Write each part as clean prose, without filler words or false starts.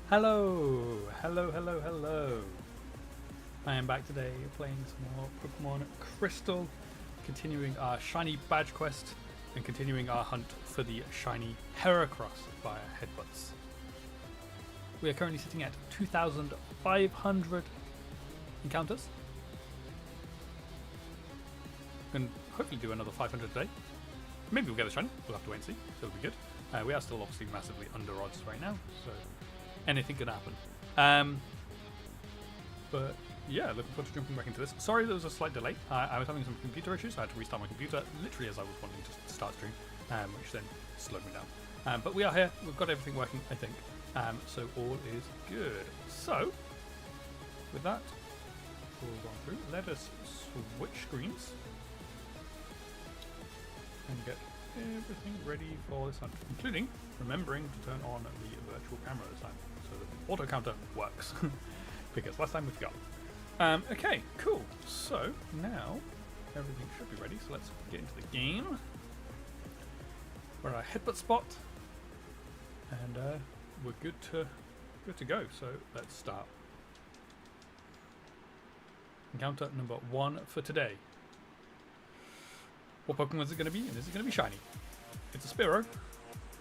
Hello. I am back today playing some more Pokemon Crystal, continuing our shiny badge quest and continuing our hunt for the shiny Heracross via Headbutts. We are currently sitting at 2,500 encounters. And hopefully do another 500 today. Maybe we'll get a shiny, we'll have to wait and see, it'll be good. We are still obviously massively under odds right now, so anything can happen. But yeah, looking forward to jumping back into this. Sorry there was a slight delay. I was having some computer issues. I had to restart my computer literally as I was wanting to start stream, which then slowed me down. But we are here. We've got everything working, I think. So all is good. So with that, all gone through, let us switch screens and get everything ready for this hunt, including remembering to turn on the virtual camera this time so that the auto counter works. Because last time we forgot. Okay, cool. So now everything should be ready. So let's get into the game. We're at our headbutt spot, and we're good to go. So let's start. Encounter number 1 for today. What Pokemon is it going to be? And is it going to be shiny? It's a Spearow.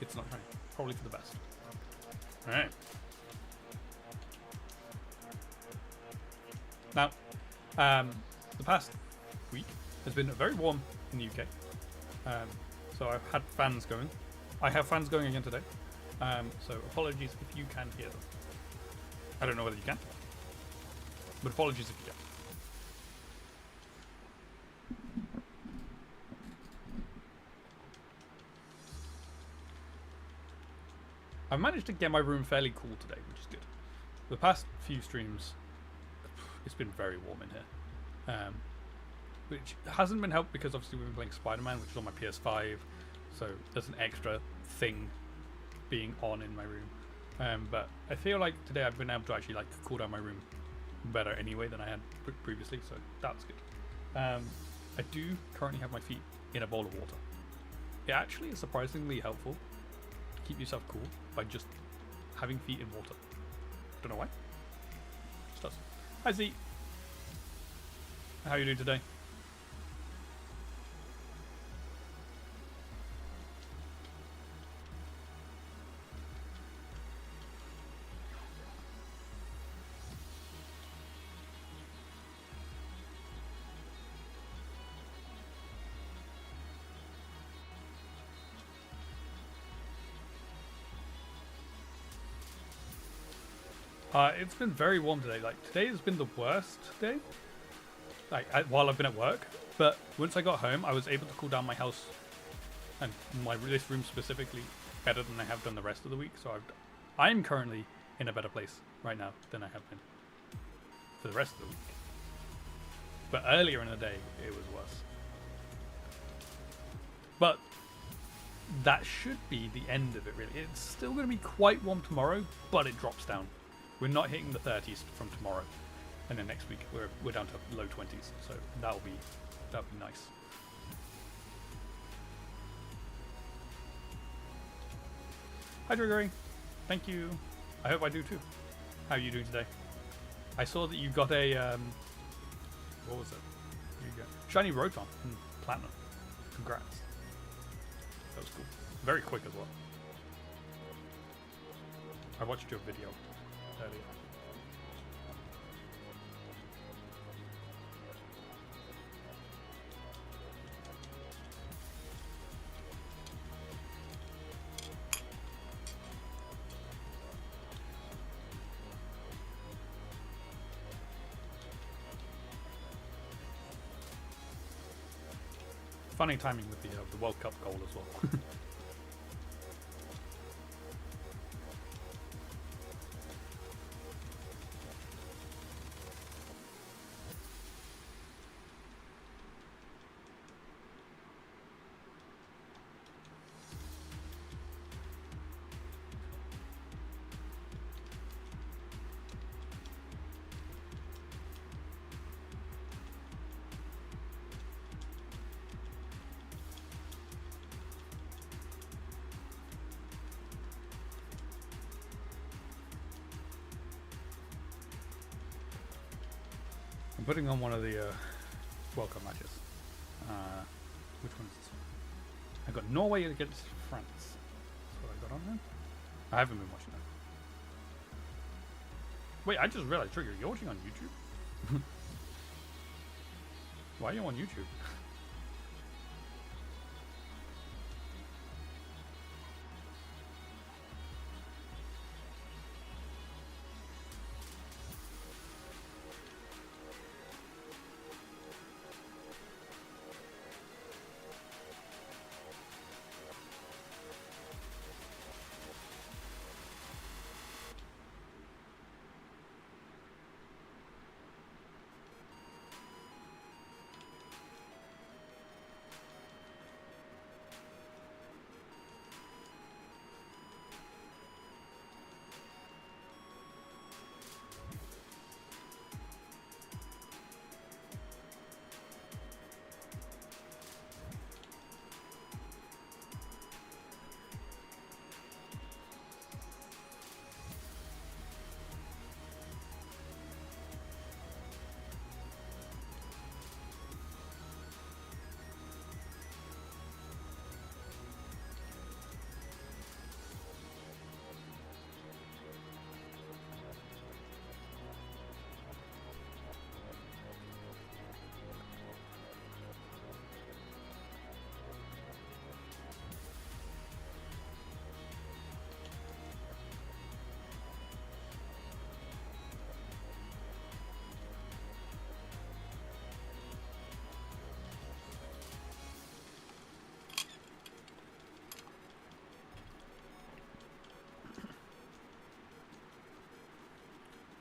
It's not shiny. Probably for the best. All right. Now, the past week has been very warm in the UK, so I've had fans going. I have fans going again today, so apologies if you can hear them. I don't know whether you can, but apologies if you can. I've managed to get my room fairly cool today, which is good. The past few streams, it's been very warm in here, which hasn't been helped because obviously we've been playing Spider-Man, which is on my PS5, so there's an extra thing being on in my room. But I feel like today I've been able to actually like cool down my room better anyway than I had previously, so that's good. I do currently have my feet in a bowl of water. It actually is surprisingly helpful to keep yourself cool by just having feet in water. Don't know why. Just does. Hi Z. How are you doing today? It's been very warm today. Like, today has been the worst day, like, while I've been at work. But once I got home, I was able to cool down my house and this room specifically better than I have done the rest of the week. So I'm currently in a better place right now than I have been for the rest of the week. But earlier in the day, it was worse. But that should be the end of it, really. It's still going to be quite warm tomorrow, but it drops down. We're not hitting the 30s from tomorrow, and then next week we're down to low 20s, so that'll be nice. Hi Gregory, thank you. I hope I do too. How are you doing today? I saw that you got a what was it? Here you go. Shiny Rotom in Platinum. Congrats. That was cool. Very quick as well. I watched your video earlier. Funny timing with the World Cup goal as well. I'm putting on one of the World Cup matches. Which one is this one? I got Norway against France. That's what I got on there. I haven't been watching that. Wait, I just realized, Trigger, you're watching on YouTube? Why are you on YouTube?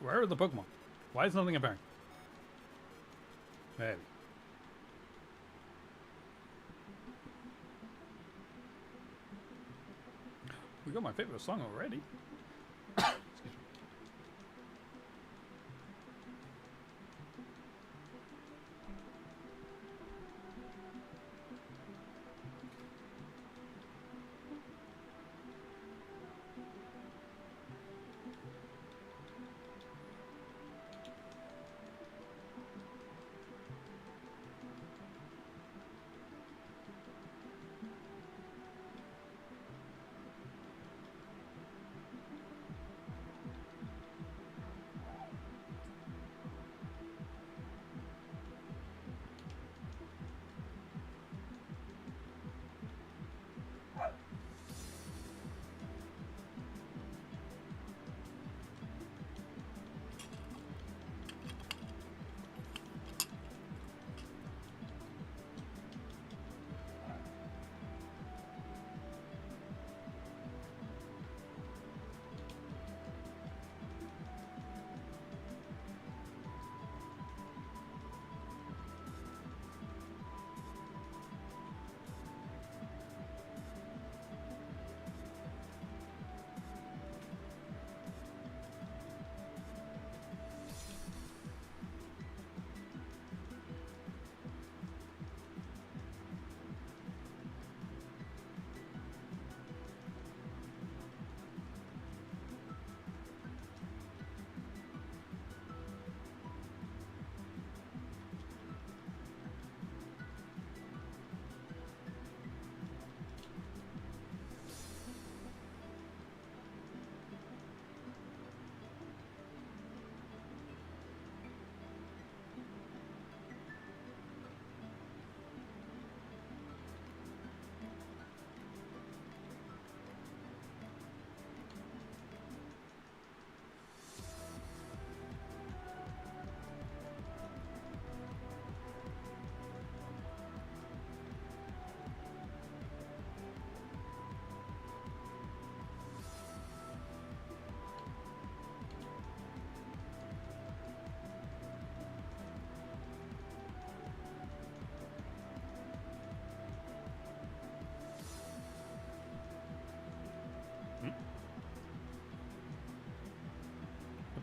Where are the Pokemon? Why is nothing appearing? Maybe. We got my favorite song already. Excuse me.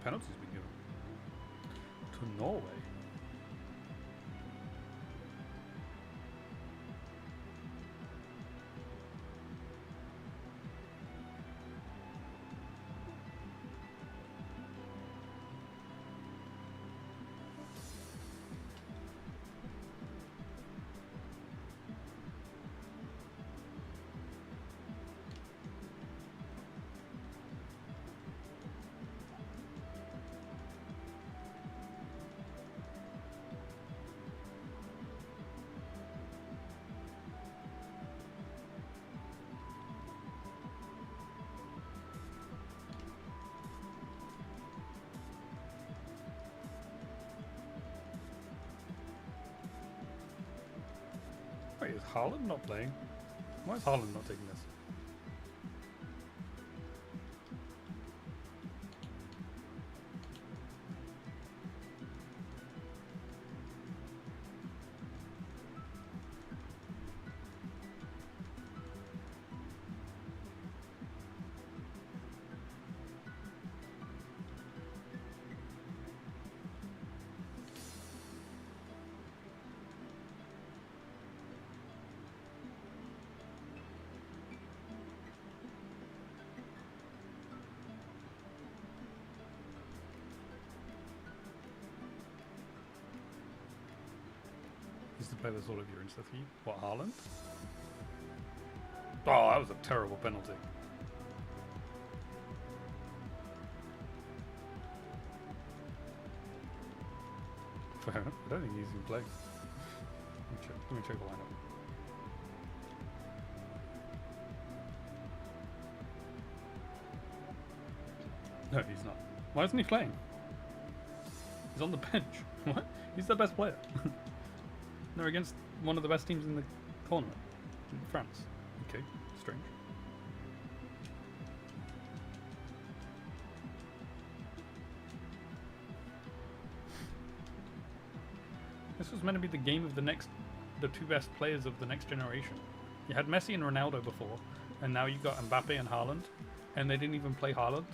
penalties been given? To Norway. Wait, is Haaland not playing? Why is Haaland not taking this? He's the player that's all of your insta feed. What, Haaland? Oh, that was a terrible penalty. Fair enough. I don't think he's even playing. Let me check the lineup. No, he's not. Why isn't he playing? He's on the bench. What? He's the best player. They're against one of the best teams in the tournament. In France. Okay, strange. This was meant to be the game of the two best players of the next generation. You had Messi and Ronaldo before, and now you got Mbappe and Haaland, and they didn't even play Haaland.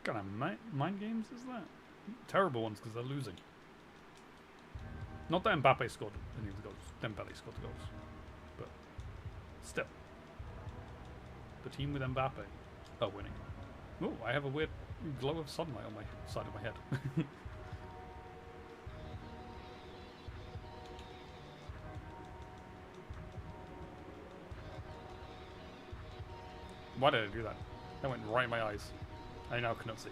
What kind of mind games is that? Terrible ones because they're losing. Not that Mbappe scored any of the goals. Dembele scored the goals. But still. The team with Mbappe are winning. Oh, I have a weird glow of sunlight on my side of my head. Why did I do that? That went right in my eyes. I now cannot see.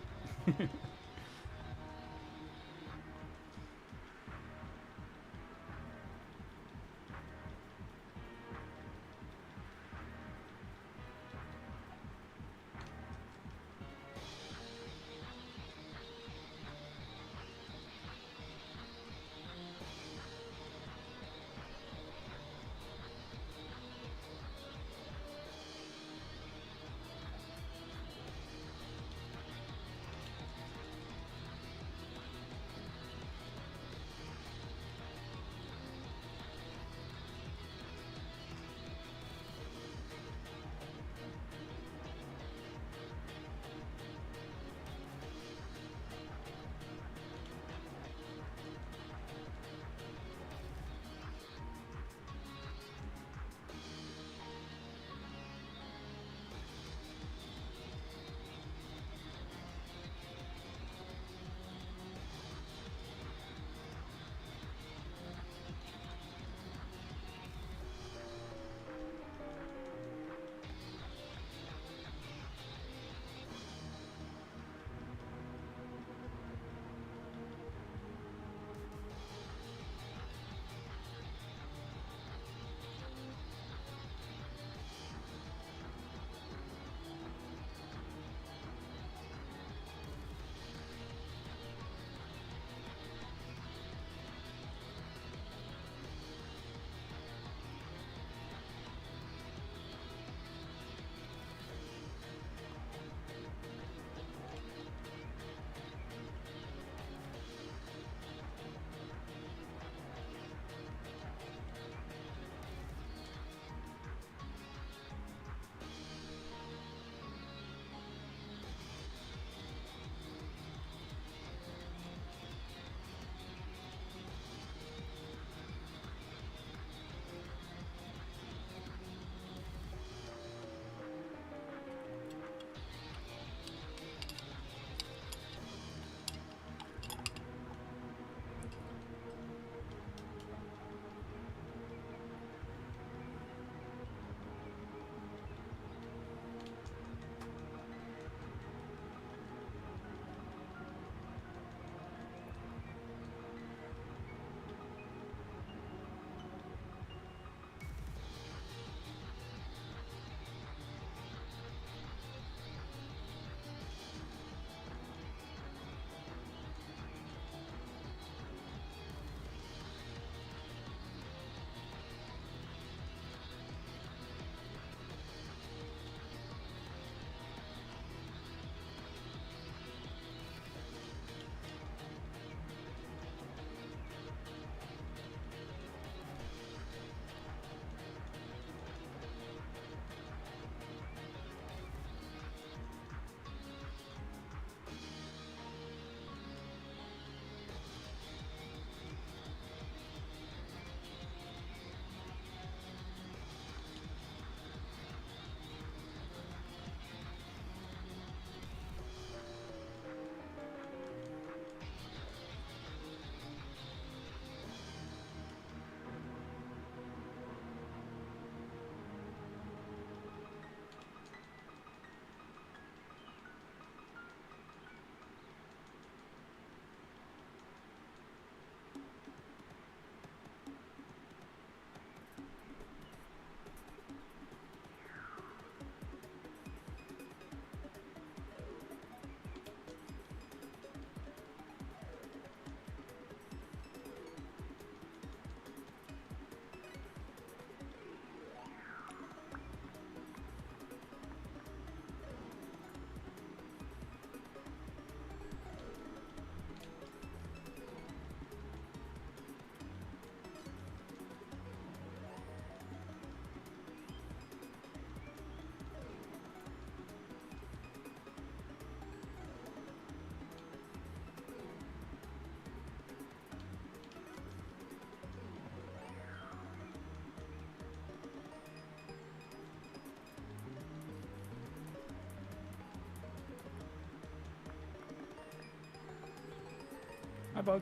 Hi, Bug.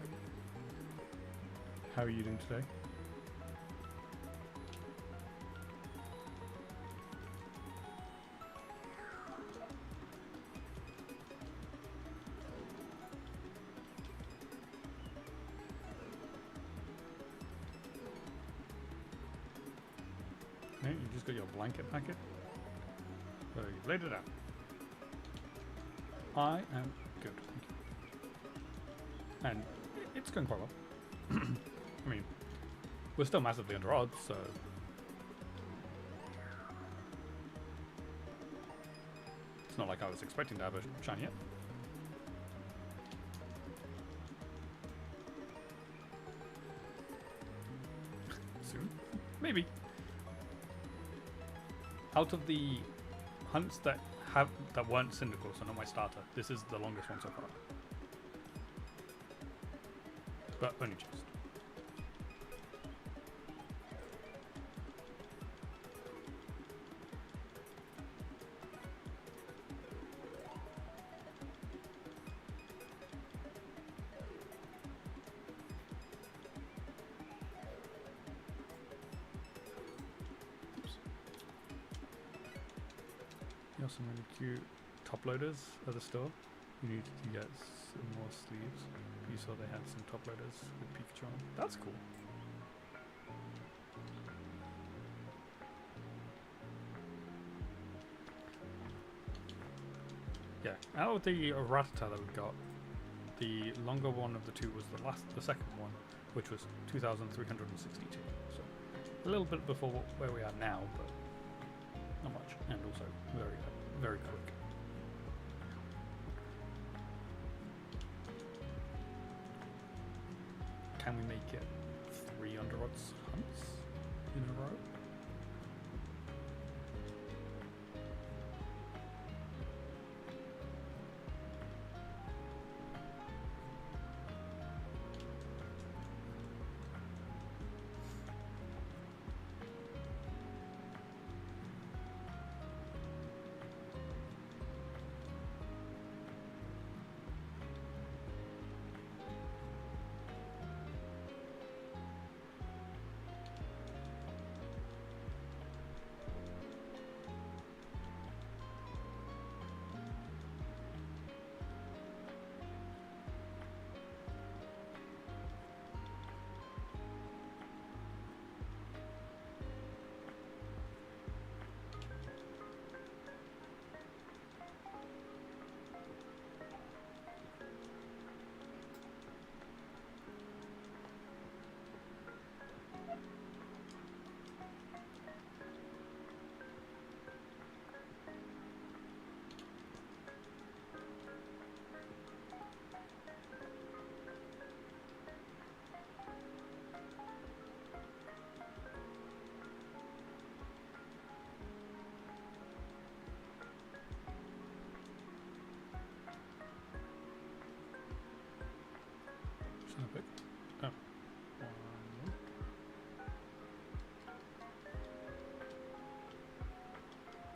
How are you doing today? No, you just got your blanket packet. So you've laid it out. I am good, thank you. And it's going quite well. I mean, we're still massively under odds, so... It's not like I was expecting to have a shiny yet. Soon. Maybe. Out of the hunts that weren't Cyndaquil, so not my starter, this is the longest one so far. But only just. You have some really cute top loaders at the store. You need to get some more sleeves. You saw they had some top loaders with Pikachu on. That's cool. Yeah, out of the Rattata that we got, the longer one of the two was the second one, which was 2,362. So a little bit before where we are now, but not much, and also very quick. Can we make it 3 under odds hunts in a row?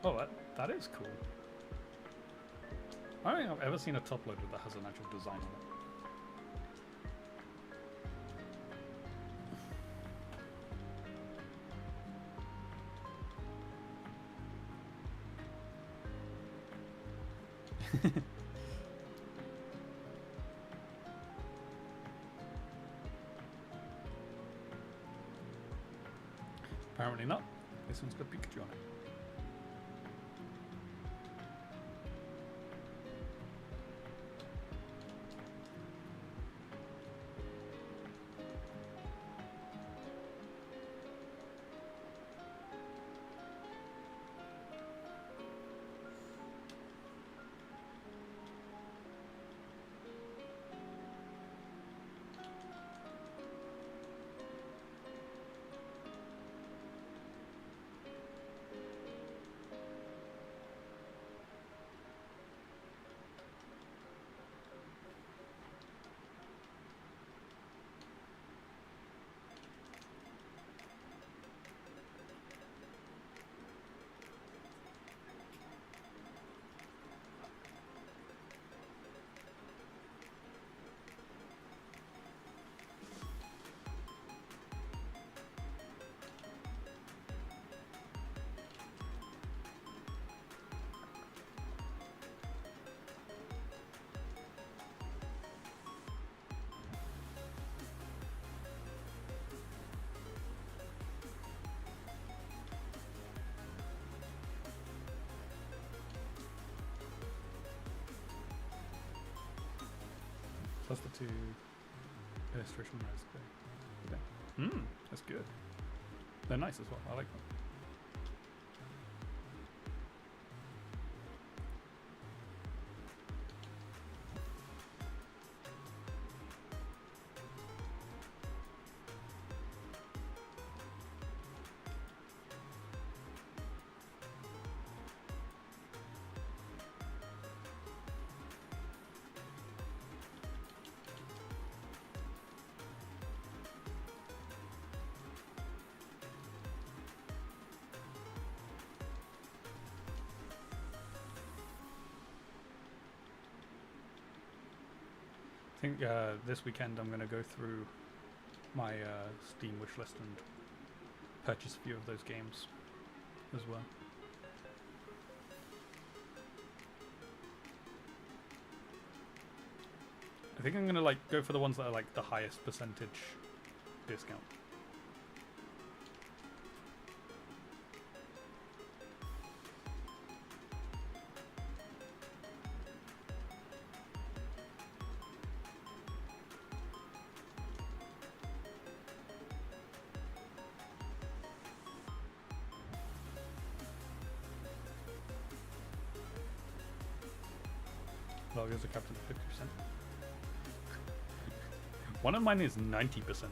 Oh, that is cool. I don't think I've ever seen a top loader that has an actual design on it. Apparently not. This one's got Pikachu on it. Plus the 2 illustration res. Okay. That's good. They're nice as well. I like them. I think this weekend I'm going to go through my Steam wishlist and purchase a few of those games as well. I think I'm going to like go for the ones that are like the highest percentage discount. Loggers are capped at 50%. One of mine is 90%.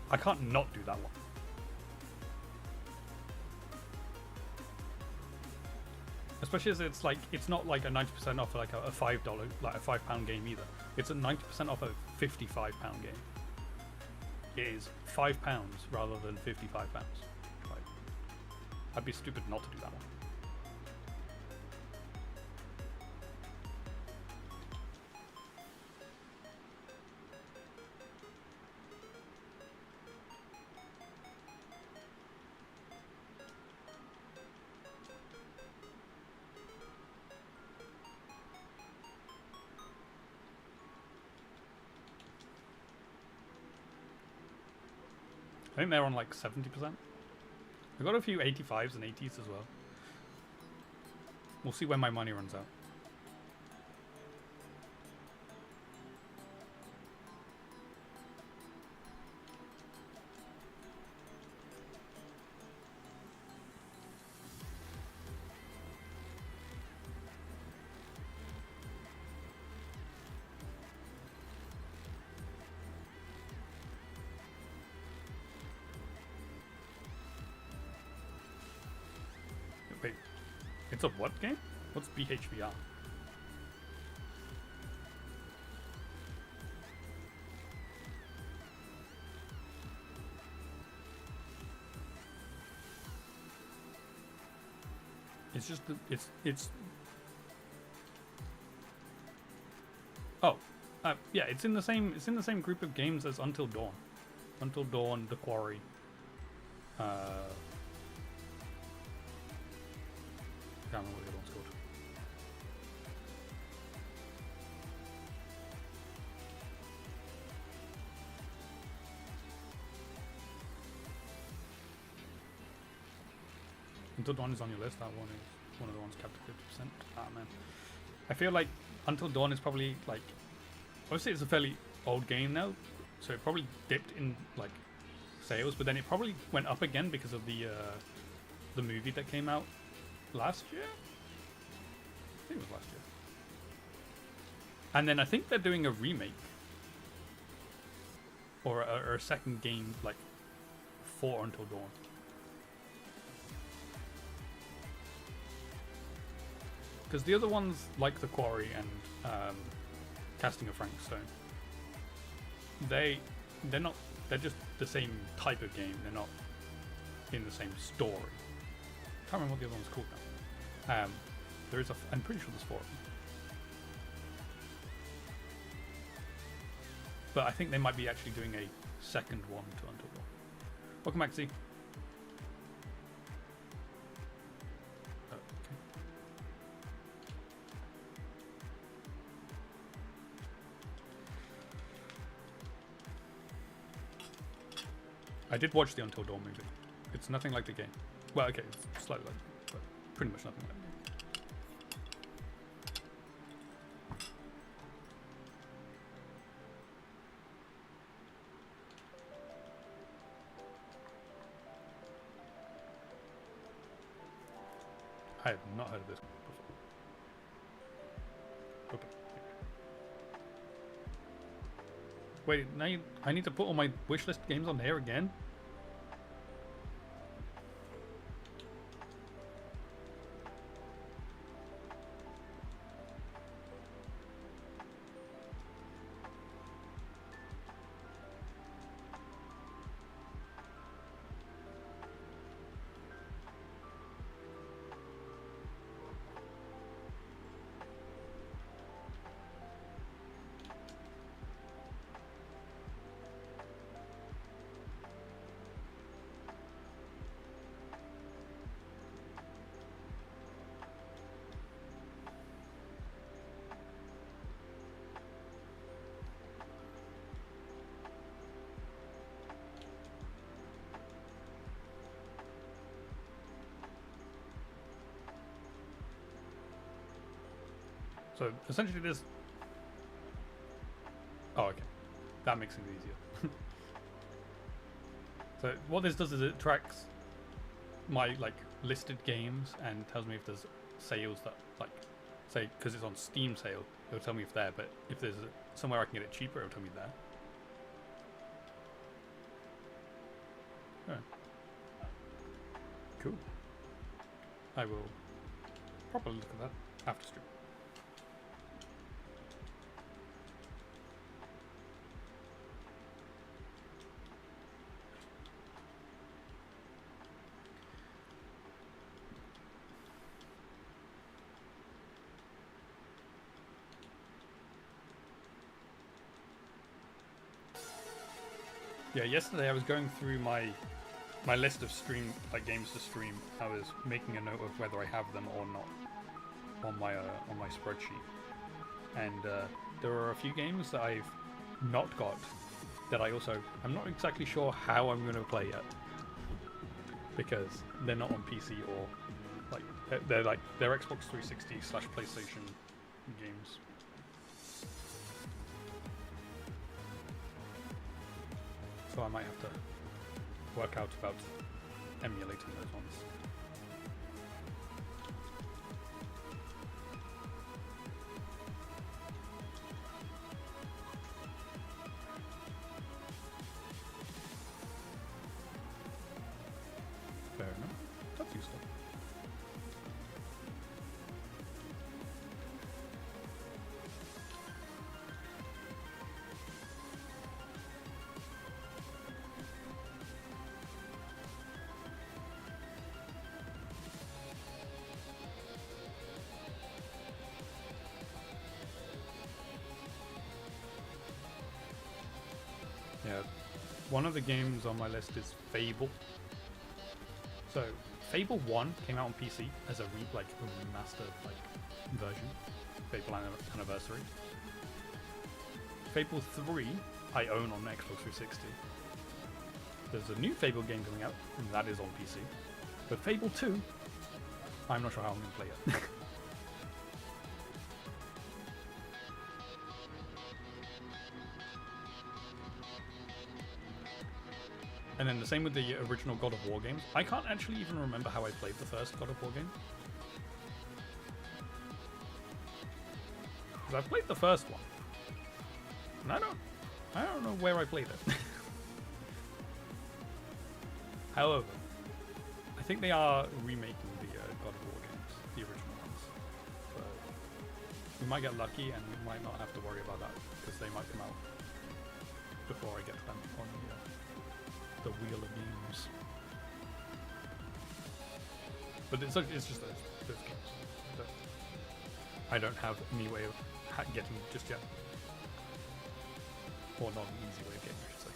I can't not do that one. Especially as it's like, it's not like a 90% off like a $5, like a £5 game either. It's a 90% off a £55 game. It is £5 rather than £55. Like, I'd be stupid not to do that one. I think they're on like 70%. I've got a few 85s and 80s as well. We'll see when my money runs out. Wait, it's a what game? What's BHVR? It's just the, it's oh yeah, it's in the same group of games as Until Dawn. Until Dawn, The Quarry. I can't remember what the other one's called. Until Dawn is on your list. That one is one of the ones capped at 50%. Ah, man. I feel like Until Dawn is probably like, obviously it's a fairly old game now, so it probably dipped in like sales, but then it probably went up again because of the movie that came out last year. I think it was last year. And then I think they're doing a remake or a second game like for Until Dawn. Because the other ones, like The Quarry and Casting of Frank Stone, they're just the same type of game. They're not in the same story. I can't remember what the other one's called now. I'm pretty sure there's 4 of them. But I think they might be actually doing a second one to Until Dawn. Welcome back, Z. I did watch the Until Dawn movie. It's nothing like the game. Well, okay, it's slightly like it, but pretty much nothing like it. I have not heard of this before. Open. Wait, now I need to put all my wishlist games on here again? So essentially this... Oh, okay. That makes it easier. So what this does is it tracks my like listed games and tells me if there's sales that like, say, because it's on Steam sale, it'll tell me if there, but if there's somewhere I can get it cheaper, it'll tell me there. Alright. Cool. I will probably look at that after stream. Yeah, yesterday I was going through my list of games to stream. I was making a note of whether I have them or not on my spreadsheet, and there are a few games that I've not got that I'm not exactly sure how I'm going to play yet, because they're not on PC or they're Xbox 360/PlayStation games. So I might have to work out about emulating those ones. Fair enough. That's useful. Yeah, one of the games on my list is Fable. So, Fable 1 came out on PC as a remastered version. Fable Anniversary. Fable 3 I own on Xbox 360. There's a new Fable game coming out, and that is on PC. But Fable 2, I'm not sure how I'm going to play it. And then the same with the original God of War games. I can't actually even remember how I played the first God of War game. Because I played the first one. And I don't know where I played it. However, I think they are remaking the God of War games, the original ones. So we might get lucky and we might not have to worry about that, because they might come out before I get them on the Wheel of Games. But it's just those games that I don't have any way of getting just yet. Or not an easy way of getting, I should say.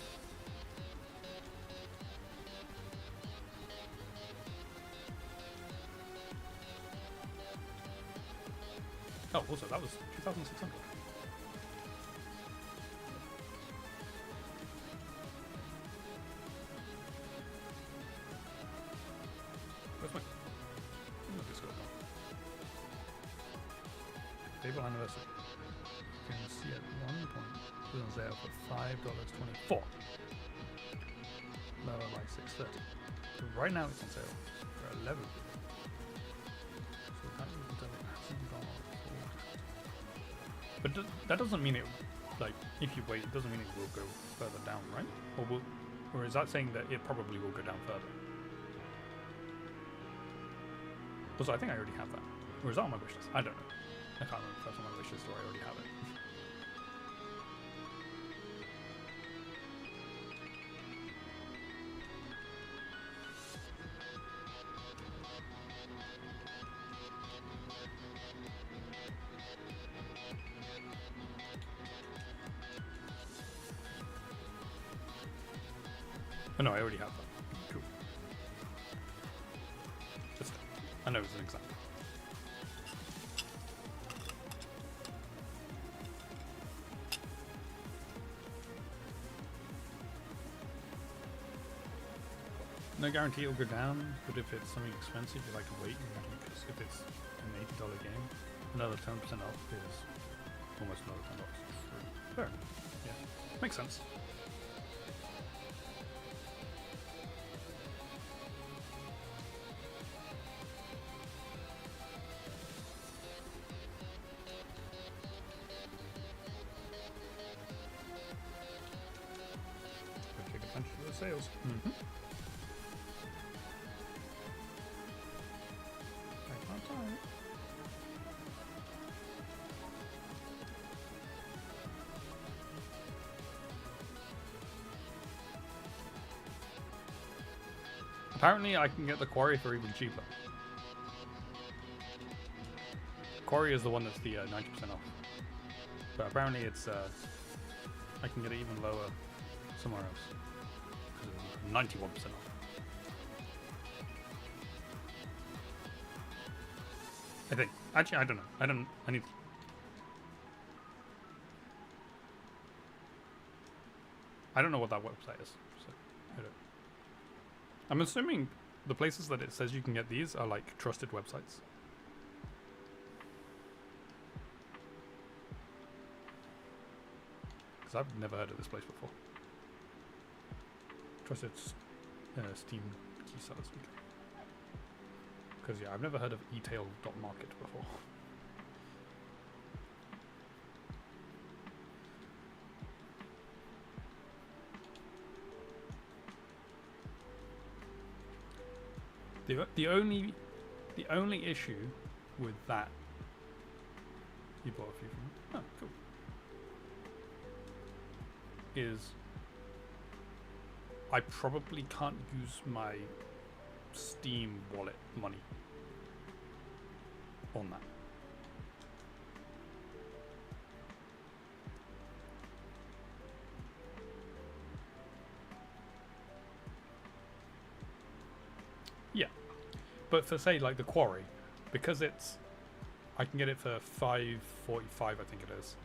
Oh, also, that was 2,600. Where's my... Look, it's got that. Fable Anniversary. You can see at one point it was on sale for $5.24. Lower by $6.30. So right now it's on sale for $11. But that doesn't mean it, like, if you wait, it doesn't mean it will go further down, right? Or is that saying that it probably will go down further? Also, I think I already have that. Or is that on my wish list? I don't know. I can't remember if that's on my wish list or I already have it. Oh no, I already have that. Cool. Just, I know it's an example. No guarantee it'll go down, but if it's something expensive, you like to wait. Because if it's an $80 game, another 10% off is almost another $10. Fair enough. Yeah, makes sense. Take advantage of the sales. Apparently I can get the quarry for even cheaper. Quarry is the one that's the 90% off. But apparently it's I can get it even lower somewhere else. Because it's 91% off. I think. Actually, I don't know. I need... I don't know what that website is. So I don't... I'm assuming the places that it says you can get these are like trusted websites. Because I've never heard of this place before. Trusted Steam key sellers. Because yeah, I've never heard of etail.market before. The only issue with that, you bought a few from me. Oh, cool. Is I probably can't use my Steam wallet money on that. Yeah. But for say like the quarry, because it's I can get it for $5.45 I think it is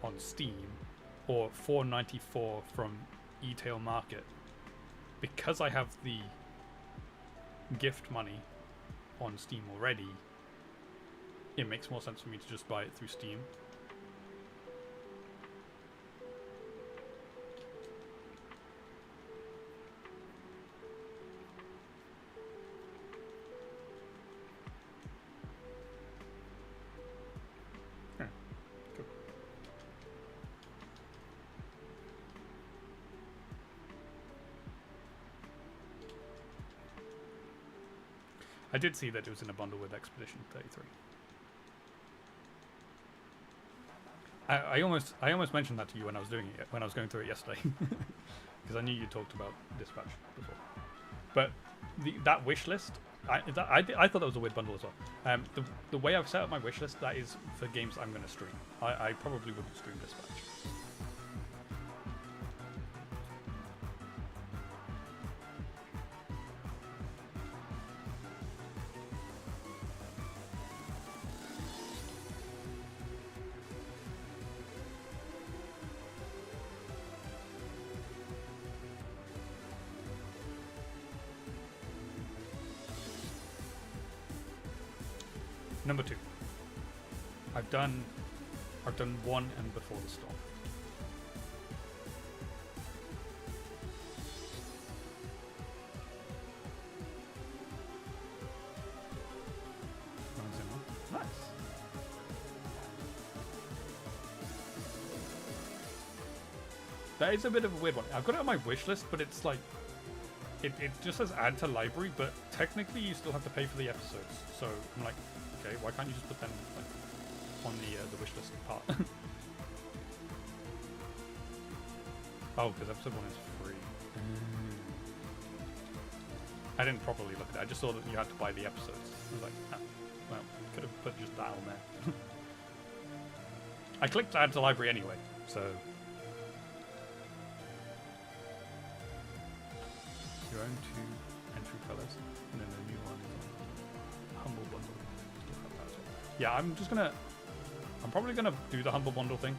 on Steam or $4.94 from Etail Market. Because I have the gift money on Steam already, it makes more sense for me to just buy it through Steam. I did see that it was in a bundle with Expedition 33. I almost mentioned that to you when I was doing it, when I was going through it yesterday, because I knew you talked about Dispatch before. But that wish list, I thought that was a weird bundle as well. The way I've set up my wish list, that is for games I'm going to stream. I probably wouldn't stream Dispatch. Number 2. I've done one and before the storm. Nice. That is a bit of a weird one. I've got it on my wish list, but it's like it just says add to library, but technically you still have to pay for the episodes. So I'm like, okay, why can't you just put them like on the wish list part? Oh, because episode 1 is free. I didn't properly look at it. I just saw that you had to buy the episodes. I was like, ah, well, could have put just that on there. I clicked add to library anyway, so. Your own 2 entry colors, and then a new one is on Humble Bundle. Yeah, I'm probably gonna do the Humble Bundle thing.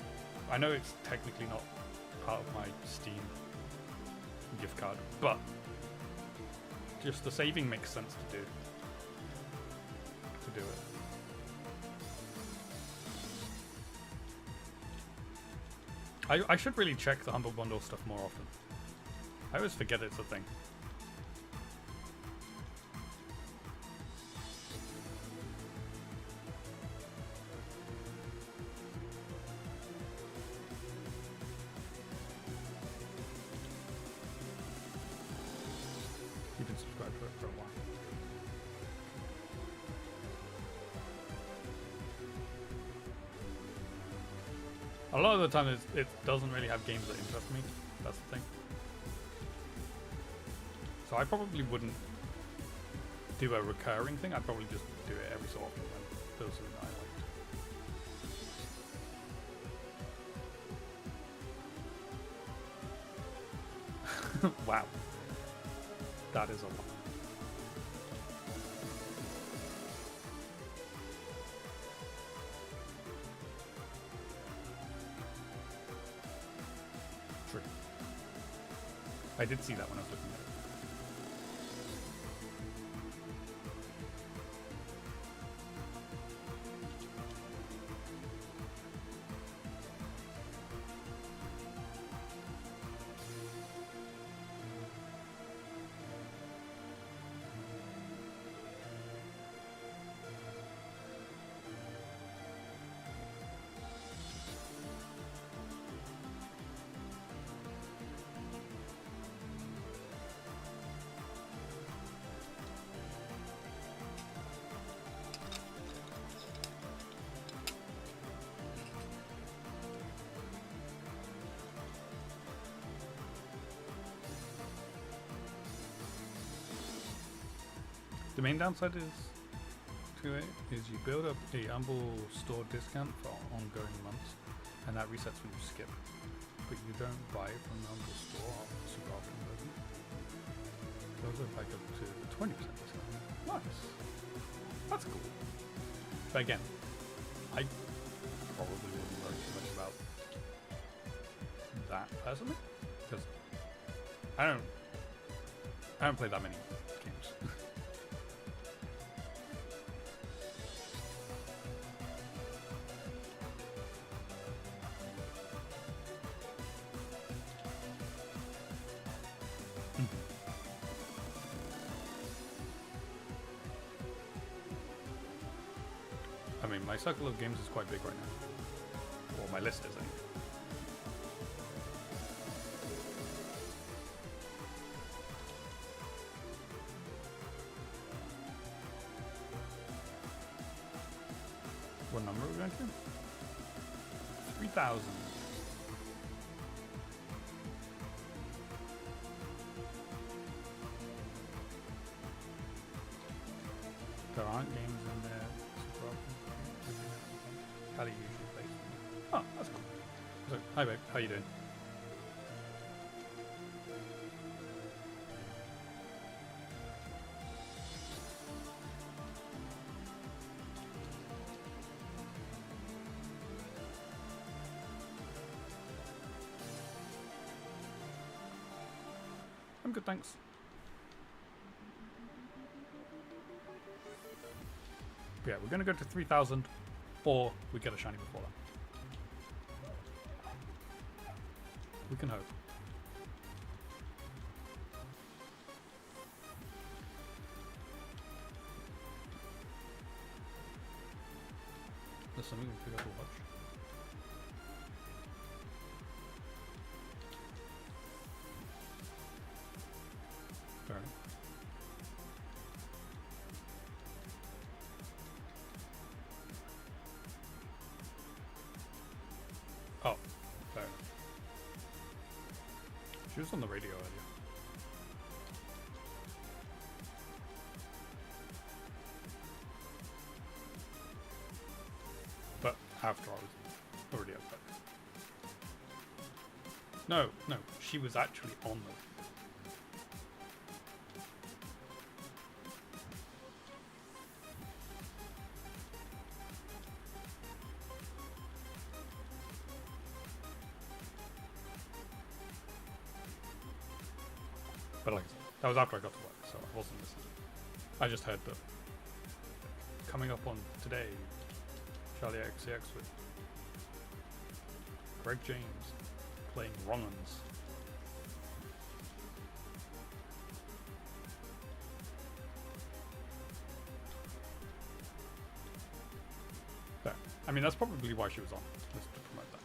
I know it's technically not part of my Steam gift card, but just the saving makes sense to do it. I should really check the Humble Bundle stuff more often. I always forget it's a thing. You've been subscribed to it for a while. A lot of the time it doesn't really have games that interest me. That's the thing. So I probably wouldn't do a recurring thing. I'd probably just do it every so often when there was something that I liked. Wow. That is a lot. True. I did see that when I was looking at it. The main downside to it is you build up a Humble store discount for ongoing months, and that resets when you skip. But you don't buy it from the Humble store super often, does it? Those are back up to 20% discount. Nice. That's cool. But again, I probably wouldn't worry too much about that personally, because I don't play that many games. I mean, my circle of games is quite big right now. Or my list is, anyway. What number are we going to? 3,000. There aren't games in there super often. How do you usually play them? Oh, that's cool. So, hi babe, how you doing? I'm good, thanks. Yeah, we're going to go to 3,000 or we get a shiny before that. We can hope. There's something we forgot to watch. She was on the radio earlier. But after I was already up there. No, she was actually on them. But like I said, that was after I got to work, so I wasn't listening. I just heard that coming up on today, Charlie XCX with Greg James playing Wrong Uns. But, I mean, that's probably why she was on, was to promote that.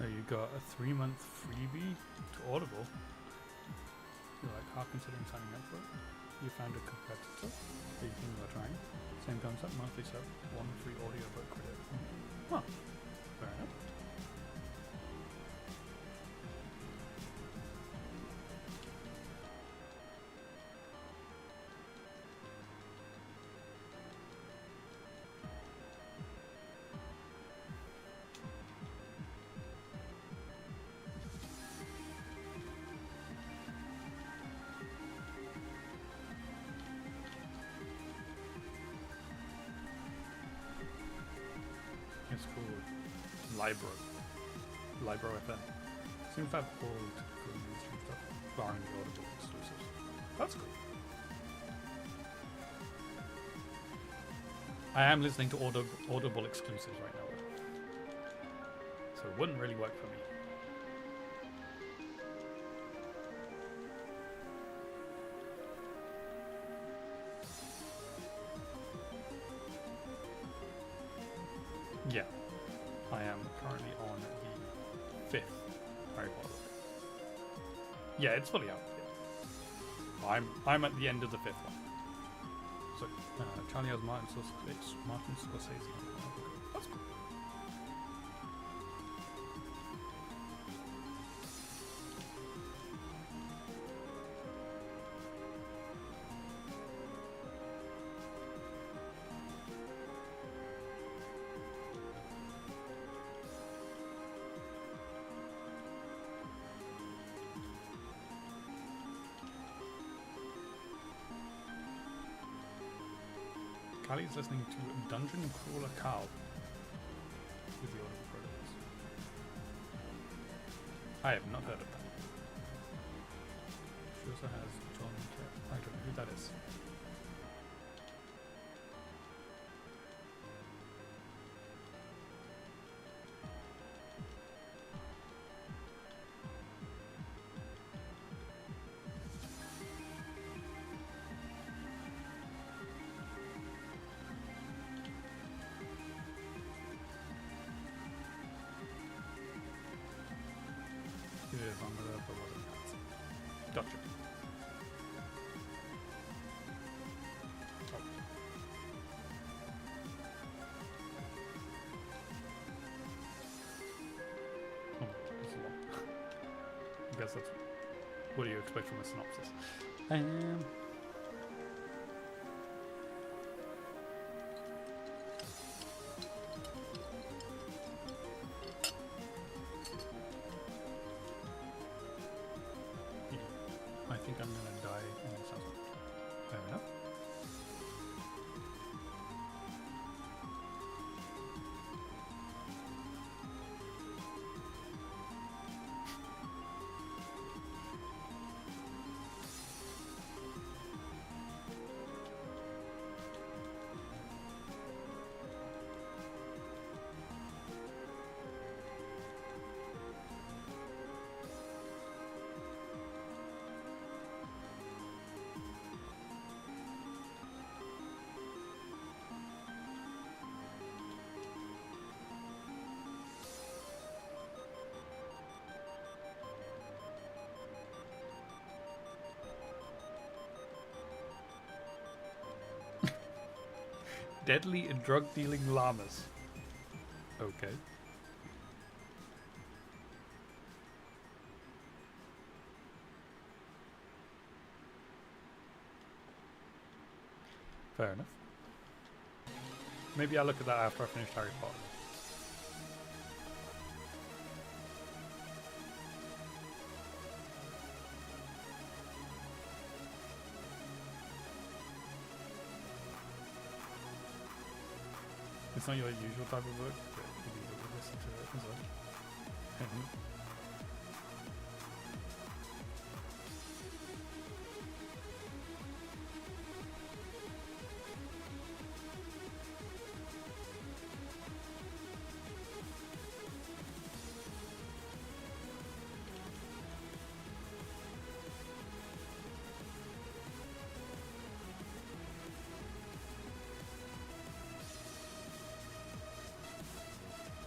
You got a 3-month freebie to Audible. You're like half considering signing up for it. You found a competitor that you think about trying. Same concept, monthly sub, 1 free audiobook credit. Huh. Fair enough. It's called Libro FM. Seems to have all typical mainstream stuff, barring the Audible exclusives. That's cool. I am listening to Audible exclusives right now, so it wouldn't really work for me. Yeah, I am currently on the 5th Harry Potter. Yeah, it's fully out. Yeah. I'm at the end of the 5th one. So Charlie has Martin Scorsese. That's cool. Callie's listening to Dungeon Crawler Carl with the Audible credits. I have not heard of that. She also has John Kerr. I don't know who that is. Gotcha. Oh, that's a lot. I guess that's what do you expect from a synopsis. deadly drug-dealing llamas. Okay. Fair enough. Maybe I'll look at that after I finish Harry Potter. It's not your usual type of book, but maybe you'll listen to it as well.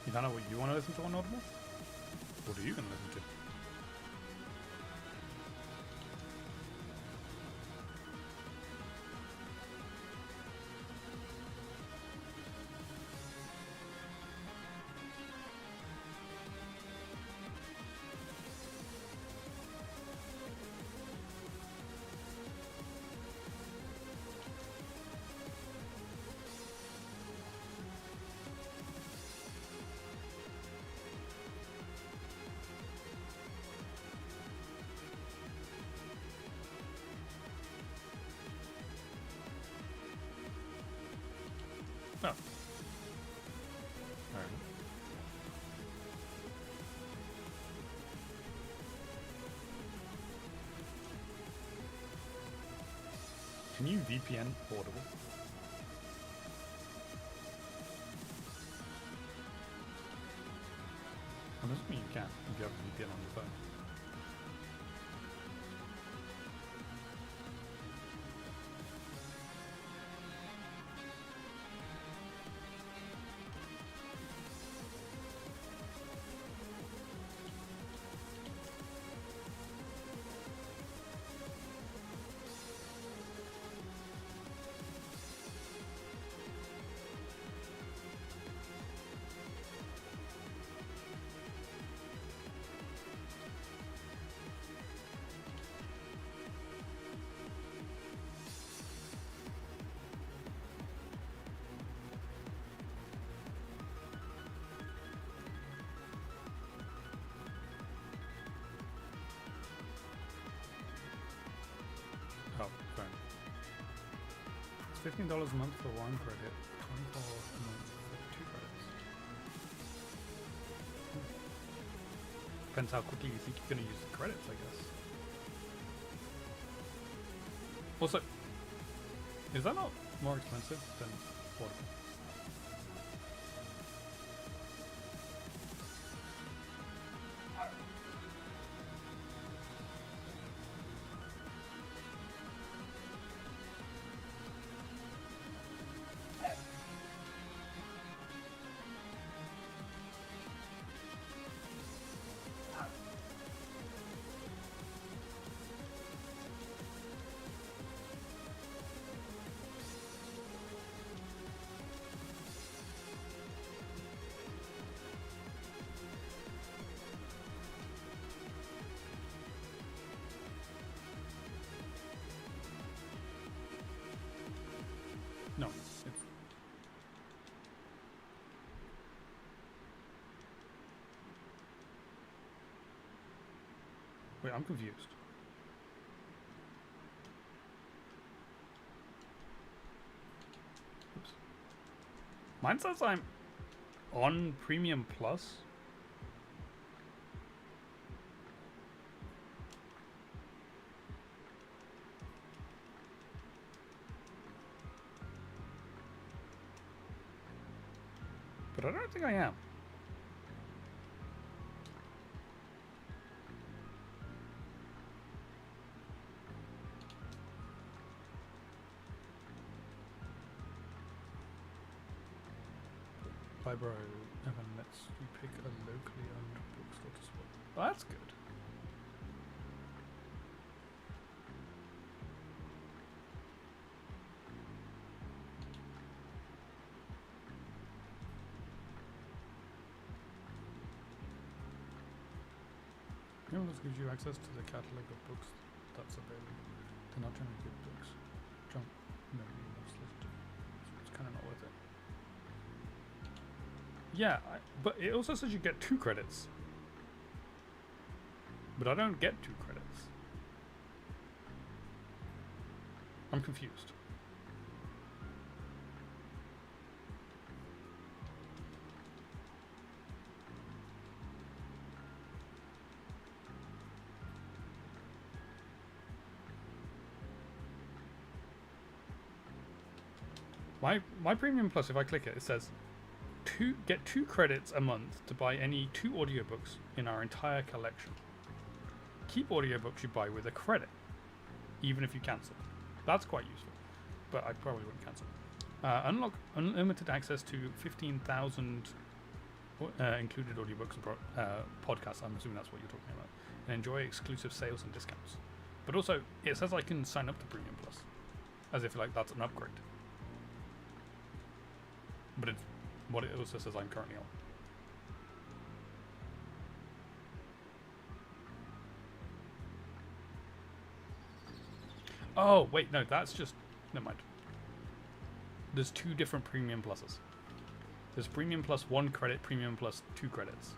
You don't know what you want to listen to on Audible? What are you going to listen to? Oh. Alright. Can you VPN Audible? I'm assuming you can if you have a VPN on your phone. Oh, fine. It's $15 a month for one credit, $24 a month for 2 credits. Depends how quickly you think you're going to use the credits, I guess. Also, is that not more expensive than Audible? No. Wait, I'm confused. Oops. Mine says I'm on Premium Plus. But I don't think I am. Library even lets you pick a locally owned bookstore to support. Well, that's good. Premium Plus gives you access to the catalogue of books that's available. They're not generally good books. Jump, no, it's kind of not worth it. Yeah, but it also says you get 2 credits. But I don't get 2 credits. I'm confused. My Premium Plus, if I click it, it says get 2 credits a month to buy any 2 audiobooks in our entire collection. Keep audiobooks you buy with a credit, even if you cancel. That's quite useful, but I probably wouldn't cancel. Unlock unlimited access to 15,000 included audiobooks and podcasts. I'm assuming that's what you're talking about. And enjoy exclusive sales and discounts. But also, it says I can sign up to Premium Plus, as if like that's an upgrade. But it's what it also says I'm currently on. Oh, wait, no, that's just... Never mind. There's 2 different Premium Pluses. There's Premium Plus 1 credit, Premium Plus 2 credits.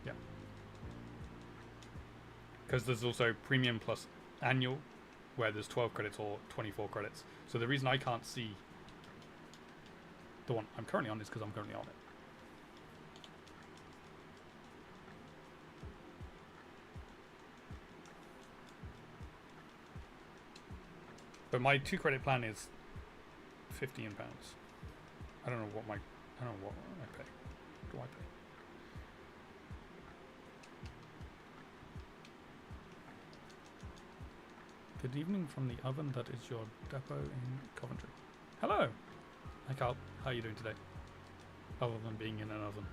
Yeah. Because there's also Premium Plus Annual, where there's 12 credits or 24 credits. So the reason I can't see the one I'm currently on is because I'm currently on it. But my 2 credit plan is £15. I don't know what I pay. What do I pay? Good evening from the oven that is your depot in Coventry. Hello! Hi Carl, how are you doing today? Other than being in an oven.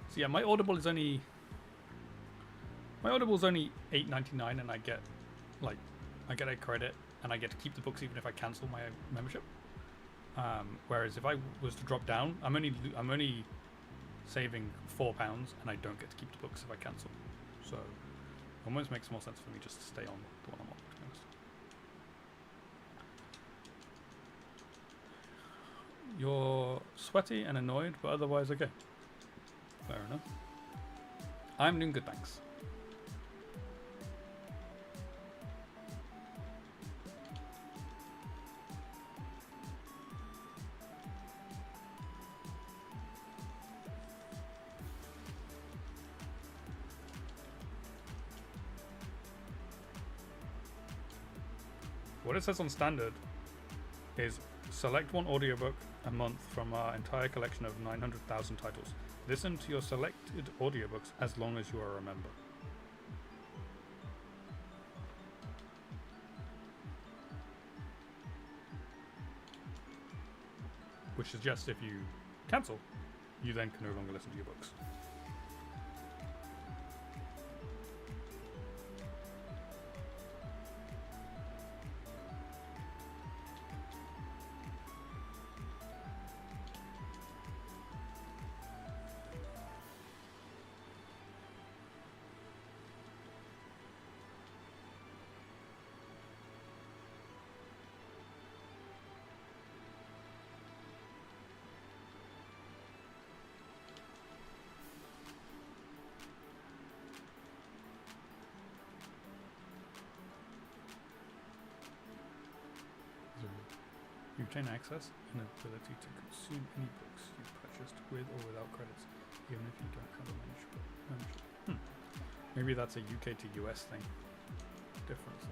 So yeah, my Audible is only $8.99, and I get a credit, and I get to keep the books even if I cancel my membership. Whereas if I was to drop down, I'm only saving £4, and I don't get to keep the books if I cancel. So it almost makes more sense for me just to stay on the one I'm on, to be honest. You're sweaty and annoyed, but otherwise okay. Fair enough. I'm doing good, thanks. What it says on standard is select one audiobook a month from our entire collection of 900,000 titles. Listen to your selected audiobooks as long as you are a member. Which suggests if you cancel, you then can no longer listen to your books. You obtain access and ability to consume any books you purchased with or without credits, even if you don't have a membership. Maybe that's a UK to US thing. Difference then.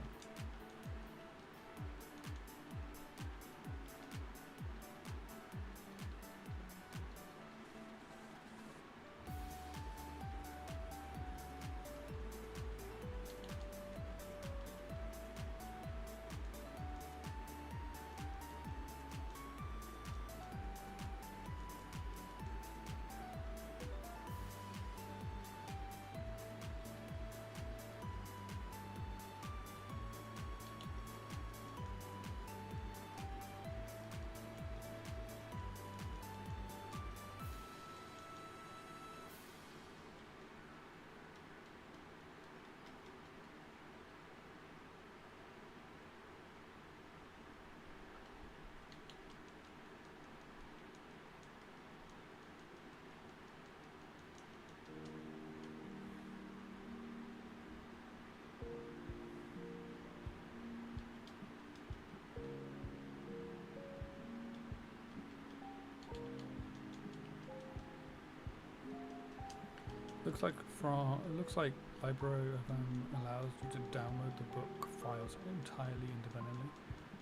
Looks like Library allows you to download the book files entirely independently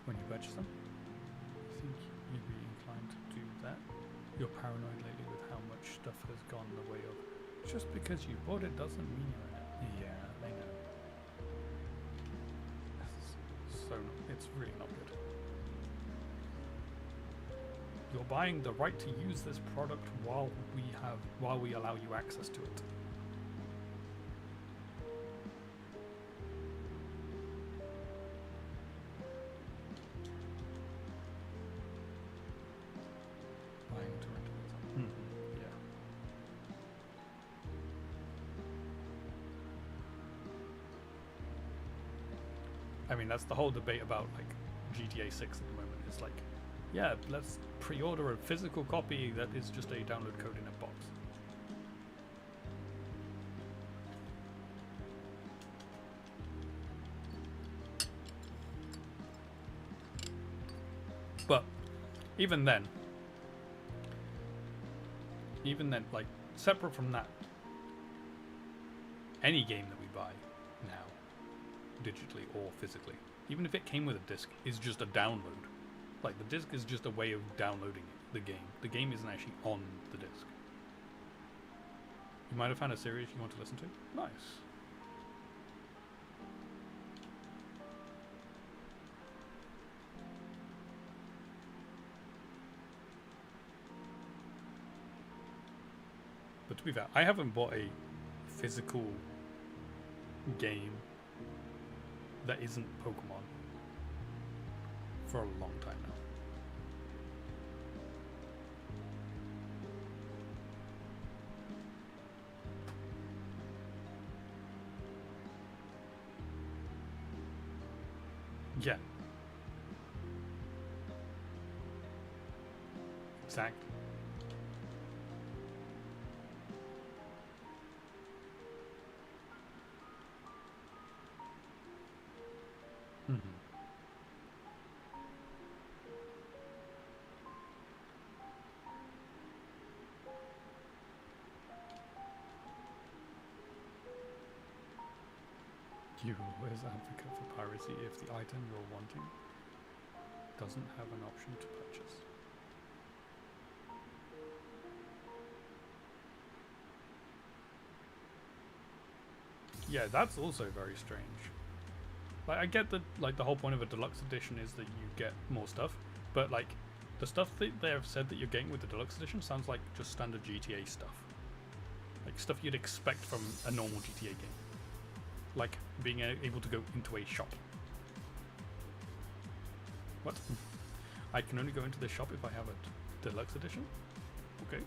when you purchase them. I think you'd be inclined to do that. You're paranoid lately with how much stuff has gone the way of. Just because you bought it doesn't mean you're in it. Yeah, I know. It's really not good. You're buying the right to use this product while we allow you access to it. Buying to rent it. Yeah. I mean, that's the whole debate about like GTA 6 at the moment. It's like, yeah, let's pre-order a physical copy that is just a download code in a box. But even then, like, separate from that, any game that we buy now, digitally or physically, even if it came with a disc, is just a download. Like, the disc is just a way of downloading the game. The game isn't actually on the disc. You might have found a series you want to listen to? Nice. But to be fair, I haven't bought a physical game that isn't Pokemon for a long time now. Yeah. Exactly. Mm-hmm. You always advocate for piracy if the item you're wanting doesn't have an option to purchase. Yeah, that's also very strange. Like, I get that, like, the whole point of a deluxe edition is that you get more stuff, but like the stuff that they have said that you're getting with the deluxe edition sounds like just standard GTA stuff. Like stuff you'd expect from a normal GTA game. Like being able to go into a shop. What? I can only go into the shop if I have a deluxe edition? Okay.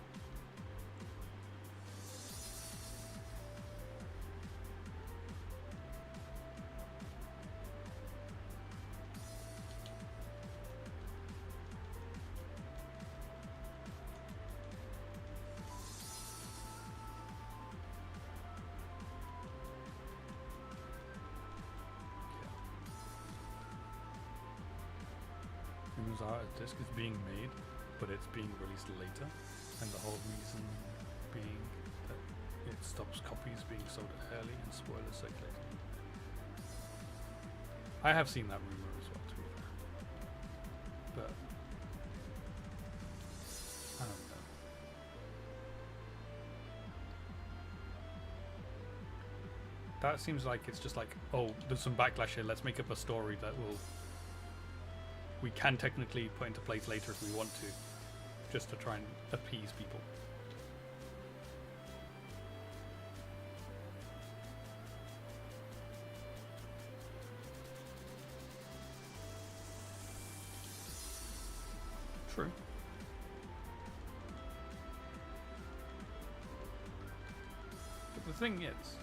A disc is being made, but it's being released later, and the whole reason being that it stops copies being sold early and spoilers circulating. I have seen that rumor as well, to be fair, but I don't know. That seems like it's just like, oh, there's some backlash here, let's make up a story that we can technically put into place later if we want to, just to try and appease people. True. But the thing is,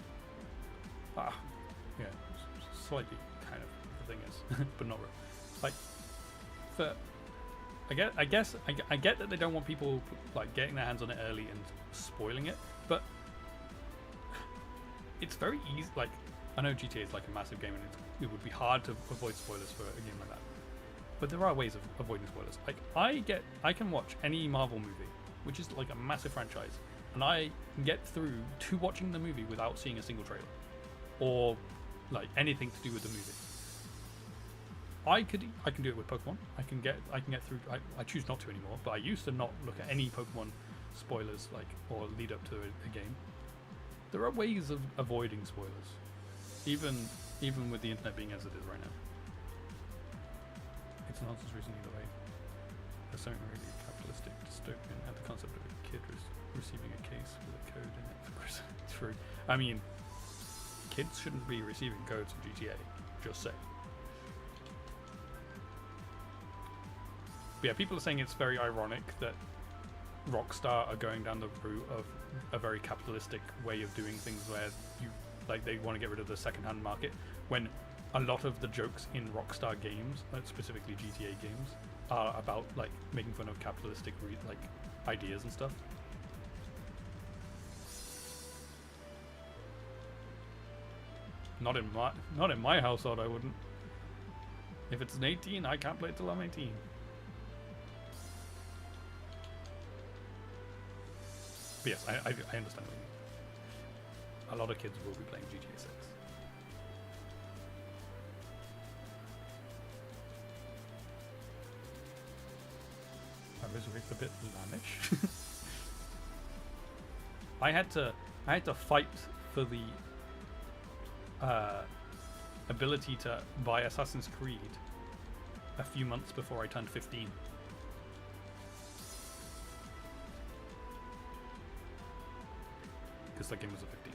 yeah, slightly kind of the thing is, but not really. Like, I get that they don't want people like getting their hands on it early and spoiling it, but it's very easy. Like, I know GTA is like a massive game and it would be hard to avoid spoilers for a game like that, but there are ways of avoiding spoilers. Like, I can watch any Marvel movie, which is like a massive franchise, and I can get through to watching the movie without seeing a single trailer or like anything to do with the movie. I can do it with Pokemon. I can get through. I choose not to anymore, but I used to not look at any Pokemon spoilers like or lead up to a game. There are ways of avoiding spoilers, even with the internet being as it is right now. It's nonsense reason either way. There's something really capitalistic, dystopian at the concept of a kid receiving a case with a code in it for Christmas. True. I mean, kids shouldn't be receiving codes for GTA. Just say. But yeah, people are saying it's very ironic that Rockstar are going down the route of a very capitalistic way of doing things where they want to get rid of the second-hand market when a lot of the jokes in Rockstar games, specifically GTA games, are about like making fun of capitalistic ideas and stuff. Not in my household, I wouldn't. If it's an 18, I can't play it till I'm 18. But yes, I understand what you mean. A lot of kids will be playing GTA 6. I was a bit lannish. I had to fight for the ability to buy Assassin's Creed a few months before I turned 15. Because that game was a 15.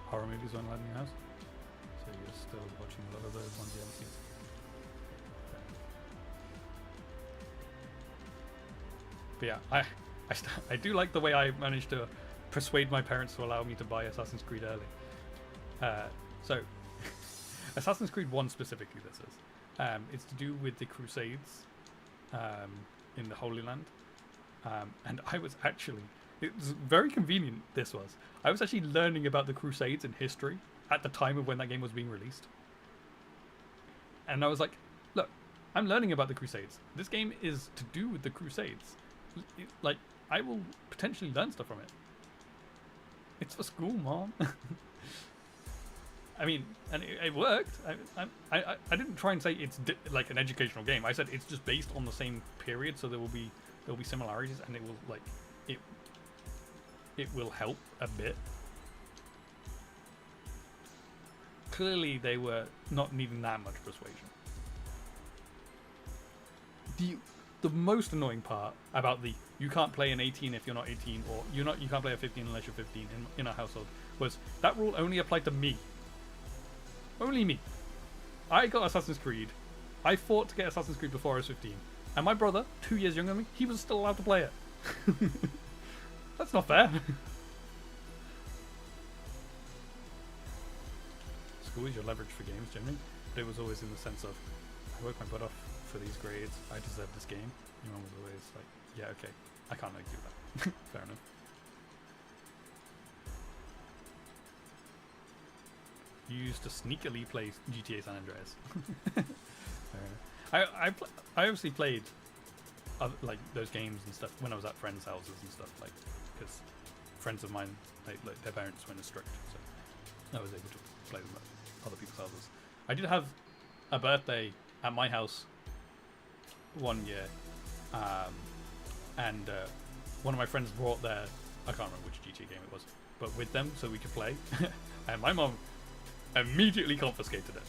Horror movies weren't allowed in your house? So you're still watching a lot of those ones you haven't seen? But yeah, I do like the way I managed to persuade my parents to allow me to buy Assassin's Creed early. So, Assassin's Creed 1 specifically, this is. It's to do with the Crusades in the Holy Land. And I was actually, it was very convenient, this was. I was actually learning about the Crusades in history at the time of when that game was being released. And I was like, look, I'm learning about the Crusades. This game is to do with the Crusades. Like, I will potentially learn stuff from it. It's for school, Mom. I mean, and it worked. I didn't try and say it's like an educational game. I said it's just based on the same period, so there'll be similarities, and it will like it will help a bit. Clearly, they were not needing that much persuasion. The most annoying part about the you can't play an 18 if you're not 18, or you can't play a 15 unless you're 15 in our household was that rule only applied to me. Only me. I got Assassin's Creed. I fought to get Assassin's Creed before I was 15. And my brother, 2 years younger than me, he was still allowed to play it. That's not fair. School is your leverage for games, generally. But it was always in the sense of, I worked my butt off for these grades. I deserve this game. Your mom was always like, yeah, okay. I can't like do that. Fair enough. You used to sneakily play GTA San Andreas. I obviously played like those games and stuff when I was at friends' houses and stuff, like because friends of mine, like their parents weren't as strict, so I was able to play them at other people's houses. I did have a birthday at my house one year, and one of my friends brought their, I can't remember which GTA game it was, but with them so we could play, and my mom immediately confiscated it.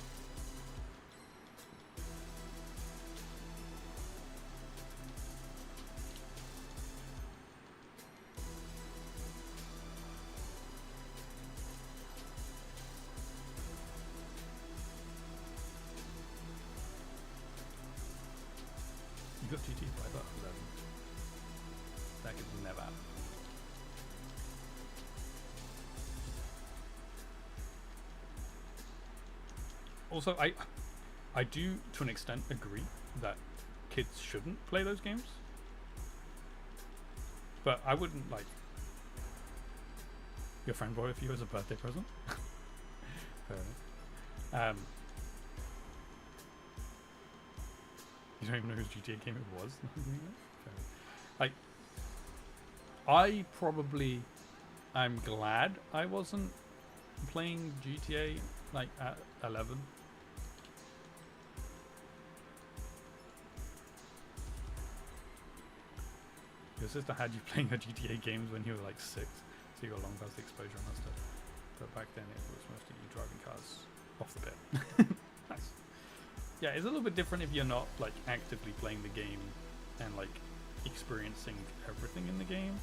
You got GT 5 up 11. That could never happen. Also, I do, to an extent, agree that kids shouldn't play those games. But I wouldn't, like, your friend bought it for you as a birthday present. Fair enough. You don't even know whose GTA game it was? Like, I probably am glad I wasn't playing GTA like at 11. Your sister had you playing her GTA games when you were like 6, so you got long past the exposure and that stuff. But back then it was mostly you driving cars off the bit. Nice. Yeah, it's a little bit different if you're not like actively playing the game and like experiencing everything in the game.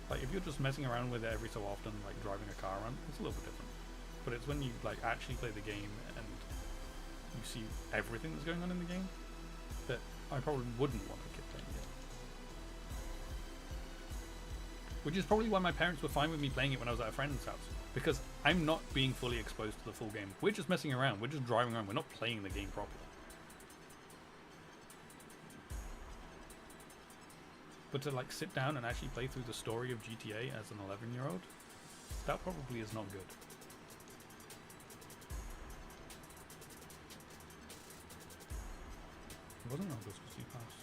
Like if you're just messing around with it every so often, like driving a car around, it's a little bit different. But it's when you like actually play the game and you see everything that's going on in the game that I probably wouldn't want a kid playing it. Which is probably why my parents were fine with me playing it when I was at a friend's house. Because I'm not being fully exposed to the full game. We're just messing around, we're just driving around, we're not playing the game properly. But to like sit down and actually play through the story of GTA as an 11-year-old, that probably is not good. It wasn't August because he passed.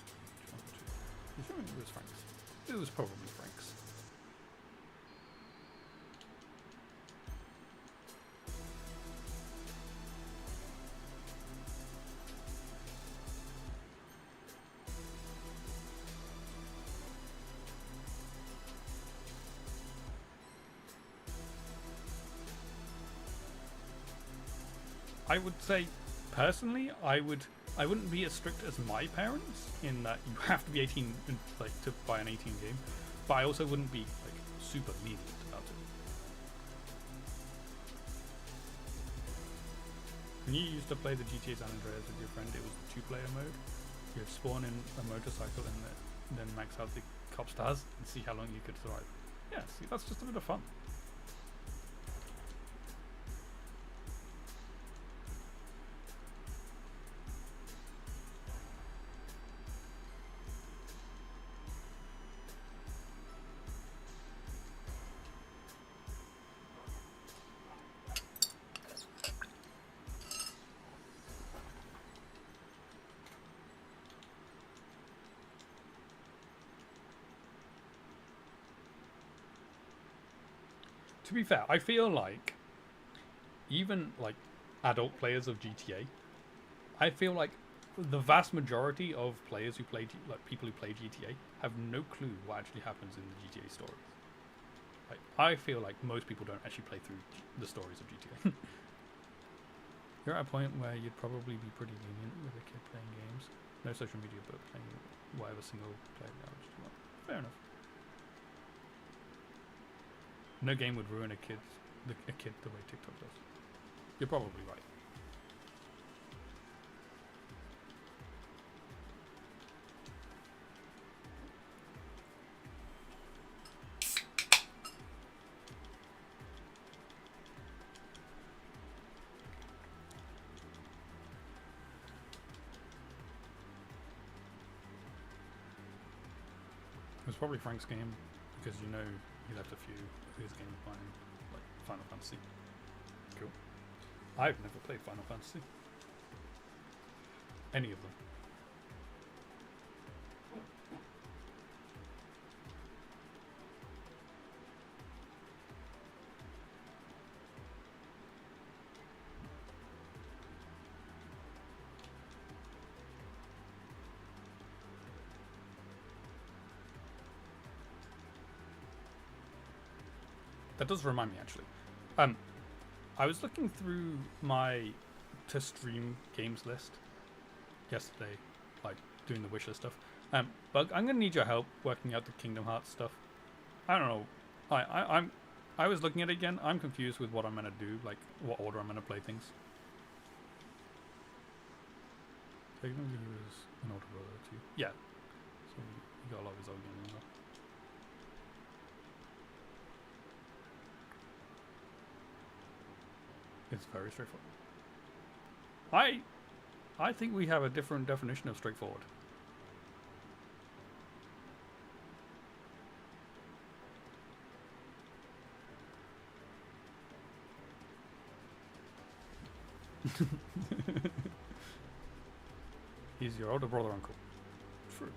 You sure it was Frank's? It was probably Frank's. I would say, personally, I wouldn't be as strict as my parents in that you have to be 18 like to buy an 18 game, but I also wouldn't be like super lenient about it. When you used to play the GTA San Andreas with your friend, it was the 2-player mode. You'd spawn in a motorcycle and then max out the cop stars and see how long you could survive. Yeah, see, that's just a bit of fun. To be fair, I feel like even like adult players of GTA, I feel like the vast majority of players who play like people who play GTA have no clue what actually happens in the GTA stories. Like I feel like most people don't actually play through the stories of GTA. You're at a point where you'd probably be pretty lenient with a kid playing games. No social media, but playing whatever single player games you want. Fair enough. No game would ruin a kid the way TikTok does. You're probably right. It was probably Frank's game because you know he left a few of his games behind, like Final Fantasy. Cool. I've never played Final Fantasy. Any of them. That does remind me, actually. I was looking through my to stream games list yesterday, like doing the wishlist stuff. But I'm gonna need your help working out the Kingdom Hearts stuff. I don't know. I was looking at it again. I'm confused with what I'm gonna do, like what order I'm gonna play things. Technically, he was an older brother too. Yeah. So he got a lot of his old games. It's very straightforward. I think we have a different definition of straightforward. He's your older brother uncle. True.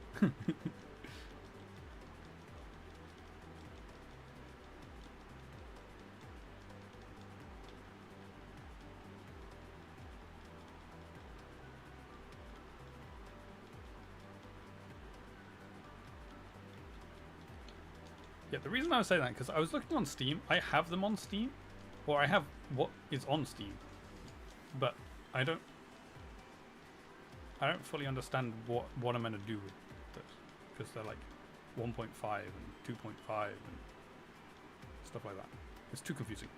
Yeah, the reason I was saying that, because I was looking on Steam. I have them on Steam. Or I have what is on Steam. But I don't fully understand what I'm meant to do with this. Because they're like 1.5 and 2.5 and stuff like that. It's too confusing.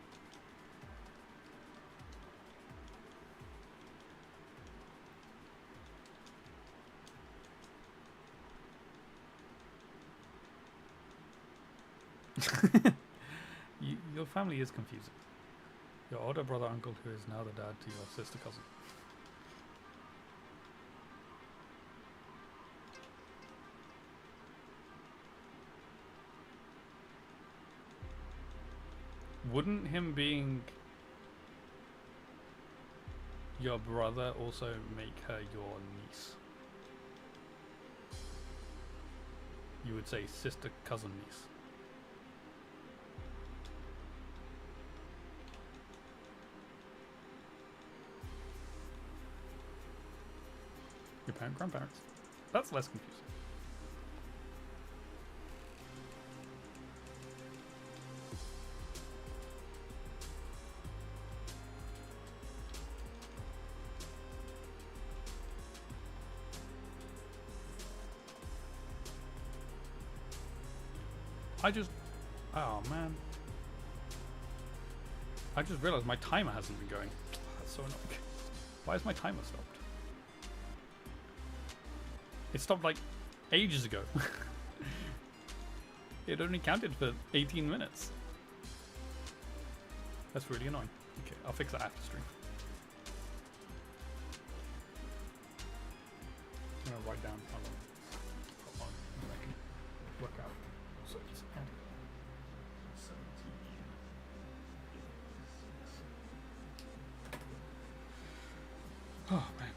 Your family is confusing. Your older brother uncle who is now the dad to your sister cousin. Wouldn't him being your brother also make her your niece? You would say sister cousin niece. Your parent, grandparents. That's less confusing. Oh man. I just realized my timer hasn't been going. That's so annoying. Why is my timer stopped? It stopped like ages ago. It only counted for 18 minutes. That's really annoying. Okay, I'll fix that after stream. I'm gonna write down how long I can work out. So it's adding 17. Oh man.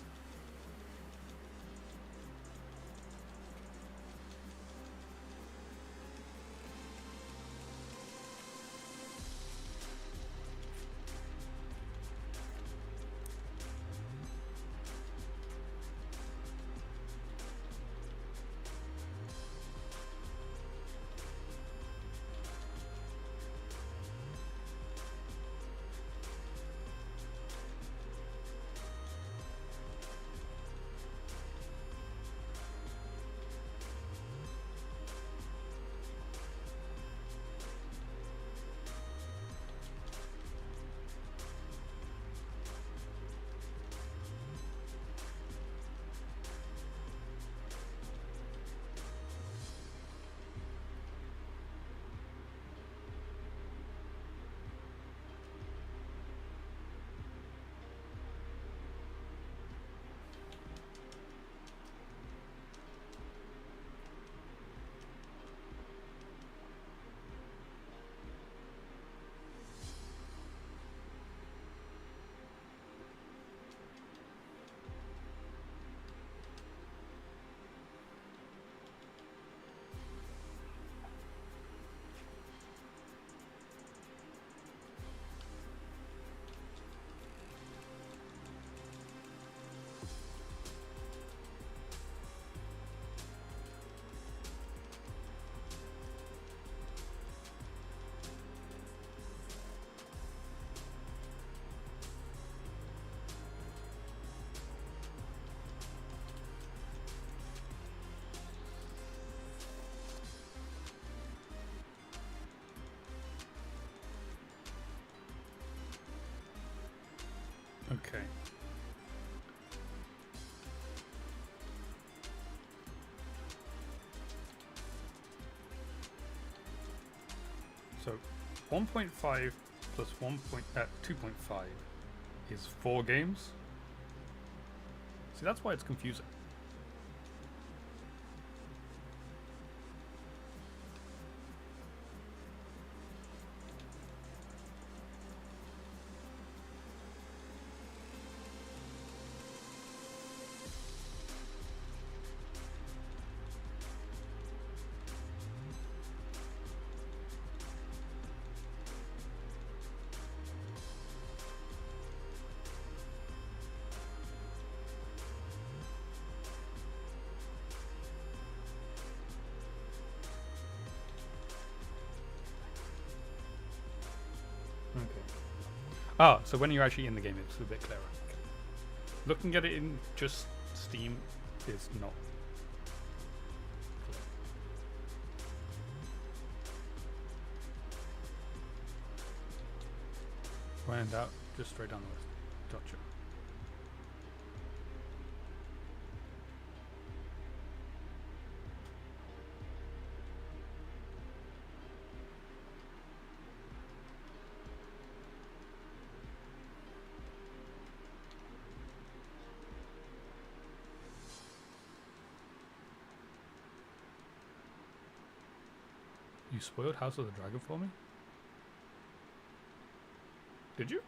Okay. So 1.5 plus 2.5 is 4 games. See, that's why it's confusing. Oh, so when you're actually in the game, it's a bit clearer. Okay. Looking at it in just Steam is not clear. When in doubt, just straight down the list. Gotcha. You spoiled House of the Dragon for me? Did you?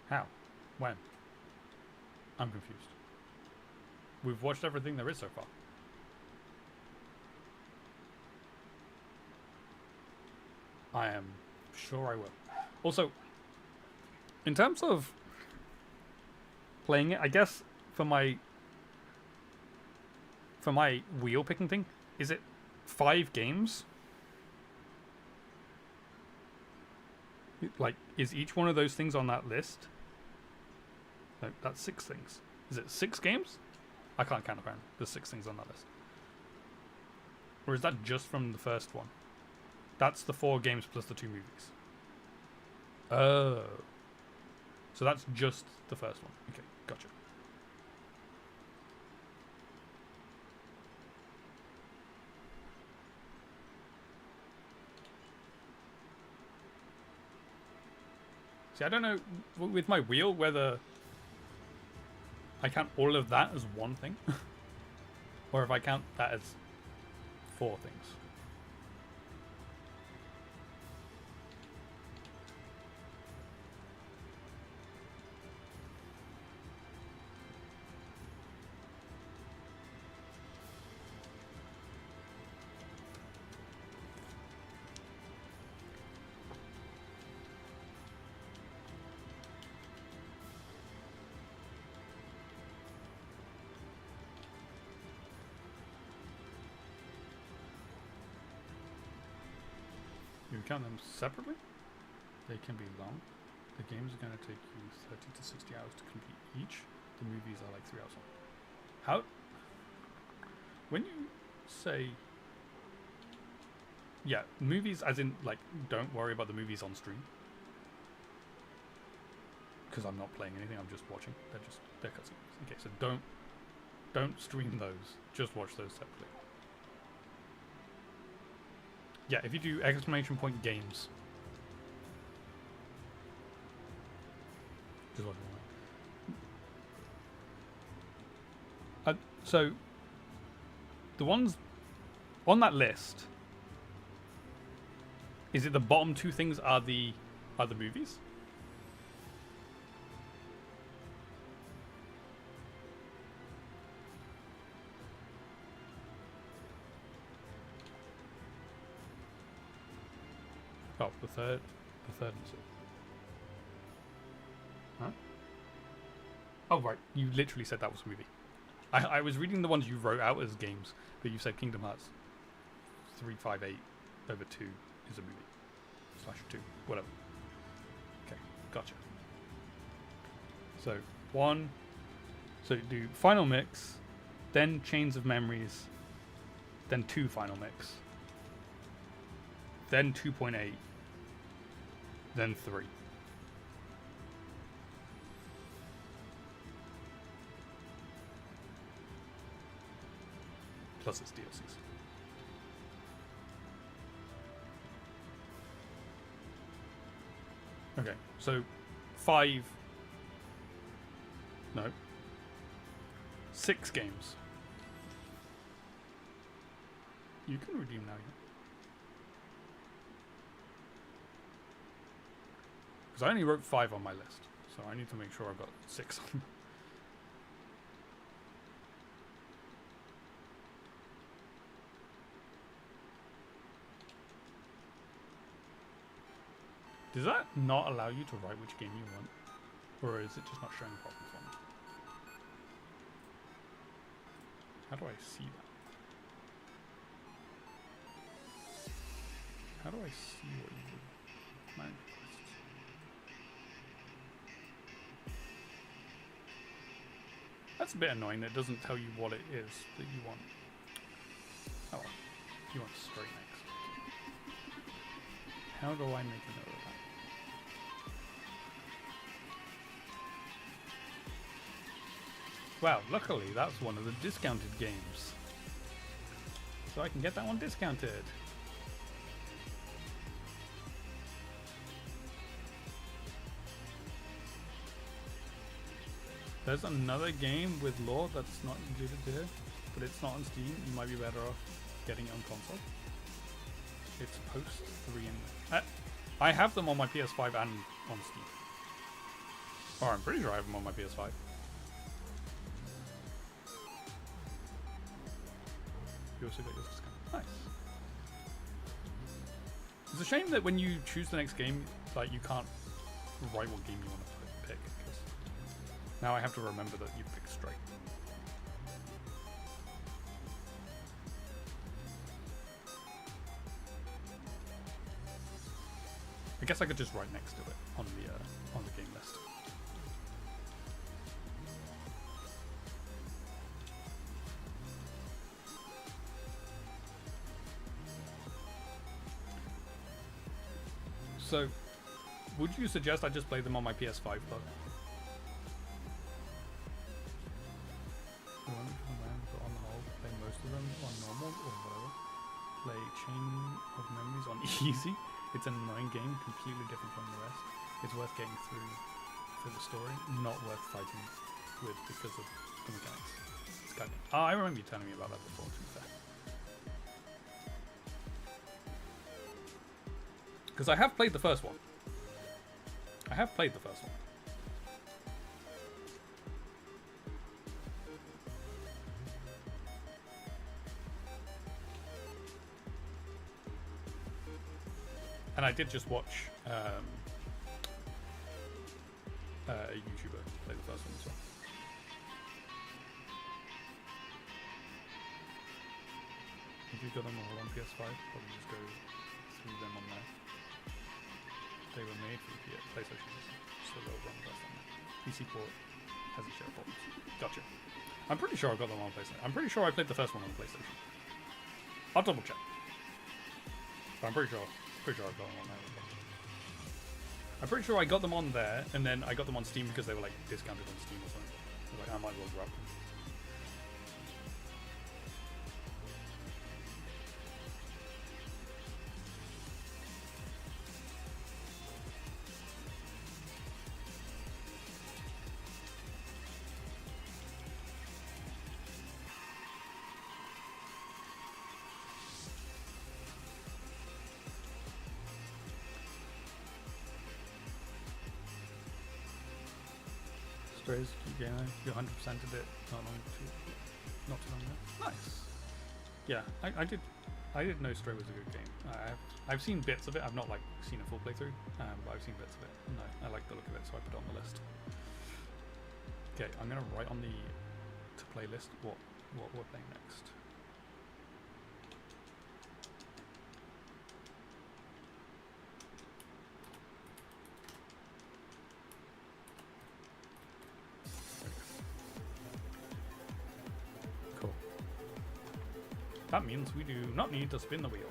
How? When? I'm confused. We've watched everything there is so far. I am sure I will. Also, in terms of playing it, I guess for my wheel picking thing, is it 5 games? Like, is each one of those things on that list? No, that's 6 things. Is it 6 games? I can't count apparently. There's 6 things on that list. Or is that just from the first one? That's the 4 games plus the 2 movies. Oh. So that's just the first one. Okay, gotcha. See, I don't know with my wheel whether I count all of that as one thing or if I count that as 4 things. You count them separately? They can be long. The games are going to take you 30 to 60 hours to complete each. The movies are like 3 hours long. How? When you say... Yeah, movies as in, like, don't worry about the movies on stream. Because I'm not playing anything, I'm just watching. They're cutscenes. Okay, so don't stream those. Just watch those separately. Yeah, if you do exclamation point games. Just watch them. So, the ones on that list, is it the bottom 2 things are the movies? Oh, the third and so. Huh? Oh, right. You literally said that was a movie. I was reading the ones you wrote out as games, but you said Kingdom Hearts 358 over 2 is a movie. /2, whatever. Okay, gotcha. So, 1. So, do Final Mix, then Chains of Memories, then 2 Final Mix, then 2.8, then 3. Plus its DLCs. Okay, so 5... No. 6 games. You can redeem now, yeah. Because I only wrote 5 on my list, so I need to make sure I've got 6 on. Does that not allow you to write which game you want? Or is it just not showing properly for me? How do I see that? How do I see what you do? Command requests. That's a bit annoying that it doesn't tell you what it is that you want. Oh well. You want straight next. How do I make a note of that? Wow, luckily that's one of the discounted games. So I can get that one discounted. There's another game with lore that's not included here, but it's not on Steam. You might be better off getting it on console. It's post 3 and I have them on my PS5 and on Steam. Or I'm pretty sure I have them on my PS5. You also got yours discounted. Nice. It's a shame that when you choose the next game, like you can't write what game you want to pick. Because now I have to remember that you picked straight. I guess I could just write next to it on the game list. So, would you suggest I just play them on my PS5 though? But on the whole, play most of them on normal or whatever. Play Chain of Memories on easy. It's an annoying game, completely different from the rest. It's worth getting through the story, not worth fighting with because of the mechanics. It's kind of, I remember you telling me about that before, to be fair. Because I have played the first one. I have played the first one. And I did just watch a YouTuber play the first one as well. If you've got them all on PS5, probably just go through them on there. They were made for the PlayStation system, so they'll run best on that. PC port has a share problems. Gotcha. I'm pretty sure I got them on PlayStation. I'm pretty sure I played the first one on PlayStation. I'll double check. But I'm pretty sure I got them on there. I'm pretty sure I got them on there, and then I got them on Steam because they were like discounted on Steam or something. I was like, I might as well grab them. Strays, keep going. You 100%ed it not too long ago. Nice. Yeah, I did know Stray was a good game. I've seen bits of it. I've not like seen a full playthrough, but I've seen bits of it. And I like the look of it, so I put it on the list. Okay, I'm gonna write on the to play list what we're playing next. That means we do not need to spin the wheel.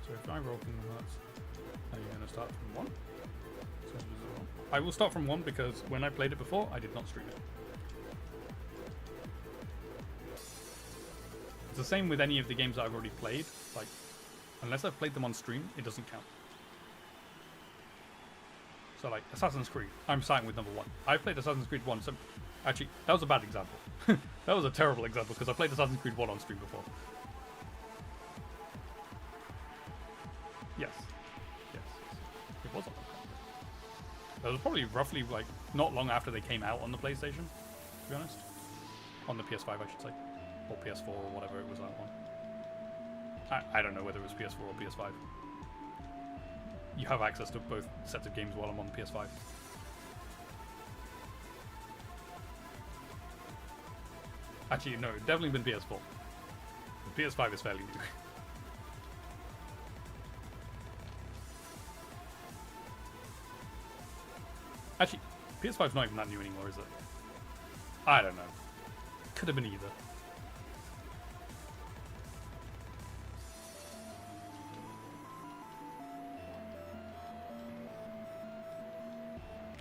So if I roll Kingdom Hearts, are you going to start from 1? So 0. I will start from 1 because when I played it before, I did not stream it. It's the same with any of the games that I've already played. Like, unless I've played them on stream, it doesn't count. So like Assassin's Creed, I'm starting with number 1. I've played Assassin's Creed 1, so actually, that was a bad example. That was a terrible example because I played Assassin's Creed 1 on stream before. Yes. Yes. It was on the That was probably roughly like not long after they came out on the PlayStation, to be honest. On the PS5, I should say. Or PS4 or whatever it was that one. I don't know whether it was PS4 or PS5. You have access to both sets of games while I'm on the PS5. Actually, no, definitely been PS4. The PS5 is fairly new. Actually, PS5's not even that new anymore, is it? I don't know. Could have been either.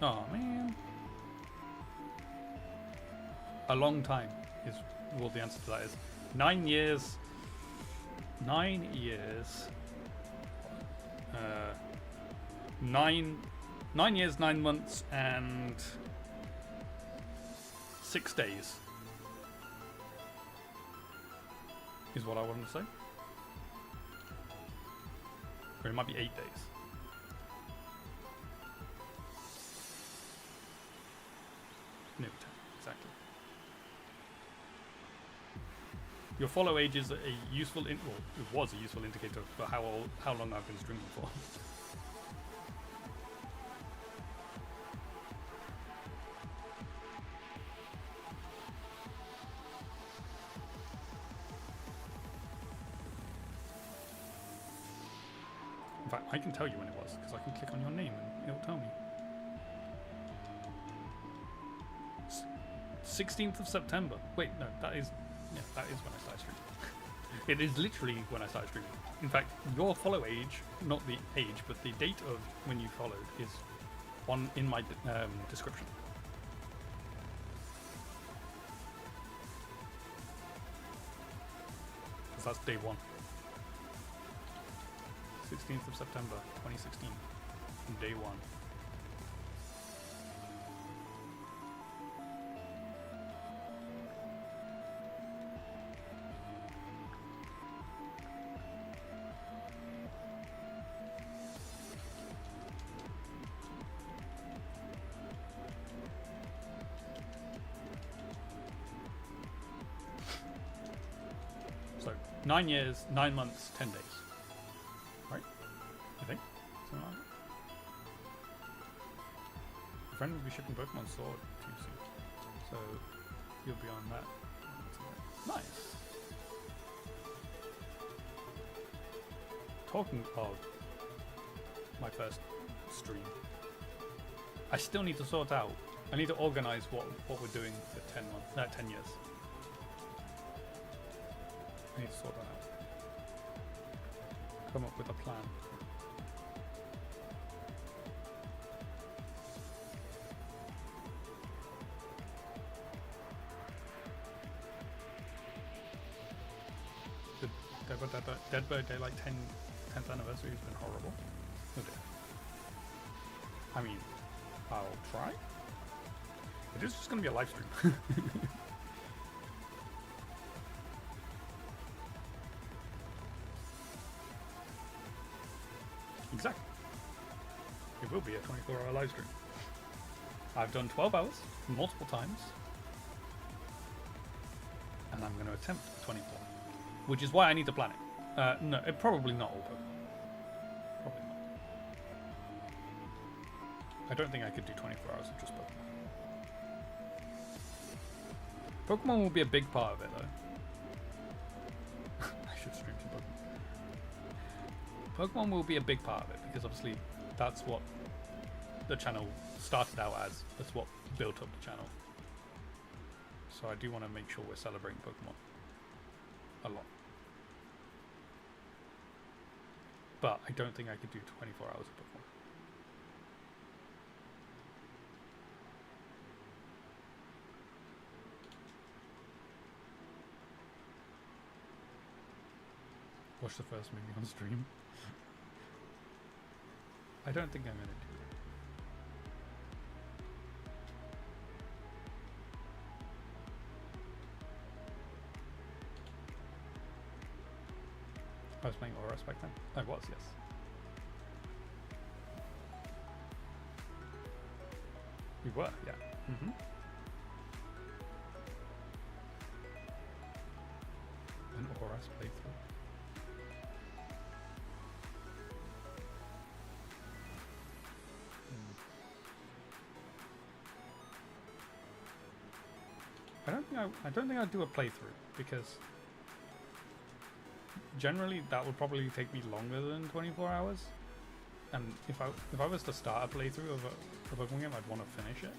Oh man. A long time is what the answer to that is. 9 years. 9 years. 9 years, 9 months, and 6 days is what I wanted to say. Or it might be 8 days. No, 10, exactly. Your follow age is a useful, well, it was a useful indicator for how long I've been streaming for. In fact, I can tell you when it was, because I can click on your name and it'll tell me. 16th of September. Wait, no, that is when I started streaming. It is literally when I started streaming. In fact, your follow age, not the age, but the date of when you followed is in my description. Because that's day 1. 16th of September 2016, day 1. So 9 years, 9 months, 10 days. Right? I think. Something like that. A friend will be shipping Pokemon Sword too soon. So you'll be on that. Nice. Talking of my first stream, I still need to sort out. I need to organize what we're doing for 10 years. I need to sort that out. Come up with a plan. The Dead by Daylight 10th anniversary has been horrible. Oh dear. I mean, I'll try. It is just going to be a live stream. Exactly. It will be a 24-hour live stream. I've done 12 hours multiple times, and I'm going to attempt 24, which is why I need to plan it. No, probably not all Pokemon. Probably not. I don't think I could do 24 hours of just Pokemon. Pokemon will be a big part of it, though. I should stream some Pokemon. Pokemon will be a big part of it, because obviously that's what the channel started out as. That's what built up the channel. So I do want to make sure we're celebrating Pokemon a lot. But I don't think I could do 24 hours of Pokemon. Watch the first movie on stream. I don't think I'm going to do that. I was playing Aura back then. I was, yes. We were, yeah. Mm-hmm. An Aura playthrough. I don't think I'd do a playthrough, because generally that would probably take me longer than 24 hours. And if I was to start a playthrough of a Pokemon game, I'd want to finish it.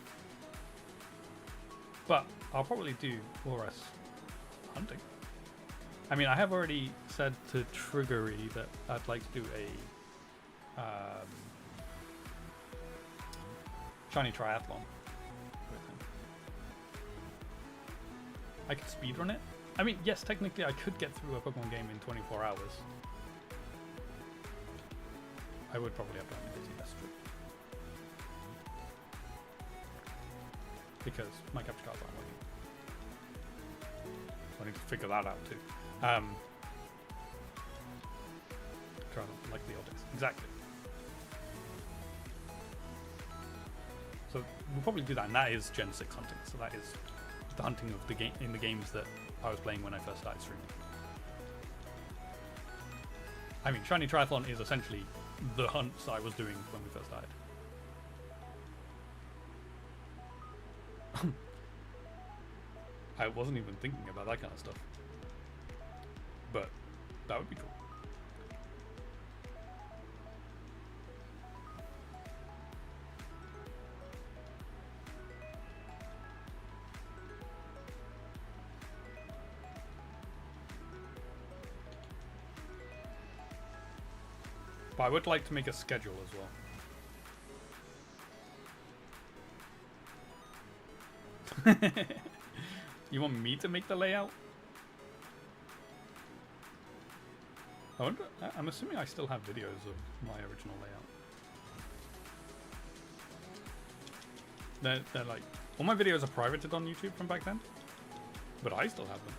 But I'll probably do Auras hunting. I mean, I have already said to Triggery that I'd like to do a shiny triathlon with him. I could speedrun it. I mean, yes, technically I could get through a Pokemon game in 24 hours. I would probably have done a busy, that's true. Because my capture cards aren't working. So I need to figure that out too. Try to like the optics. Exactly. So we'll probably do that, and that is Gen 6 hunting. So that is the hunting of the game in the games that I was playing when I first started streaming. I mean, Shiny Triathlon is essentially the hunts I was doing when we first started. I wasn't even thinking about that kind of stuff. But that would be cool. But I would like to make a schedule as well. You want me to make the layout? I wonder, I'm assuming I still have videos of my original layout. They're like, all my videos are privated on YouTube from back then, but I still have them.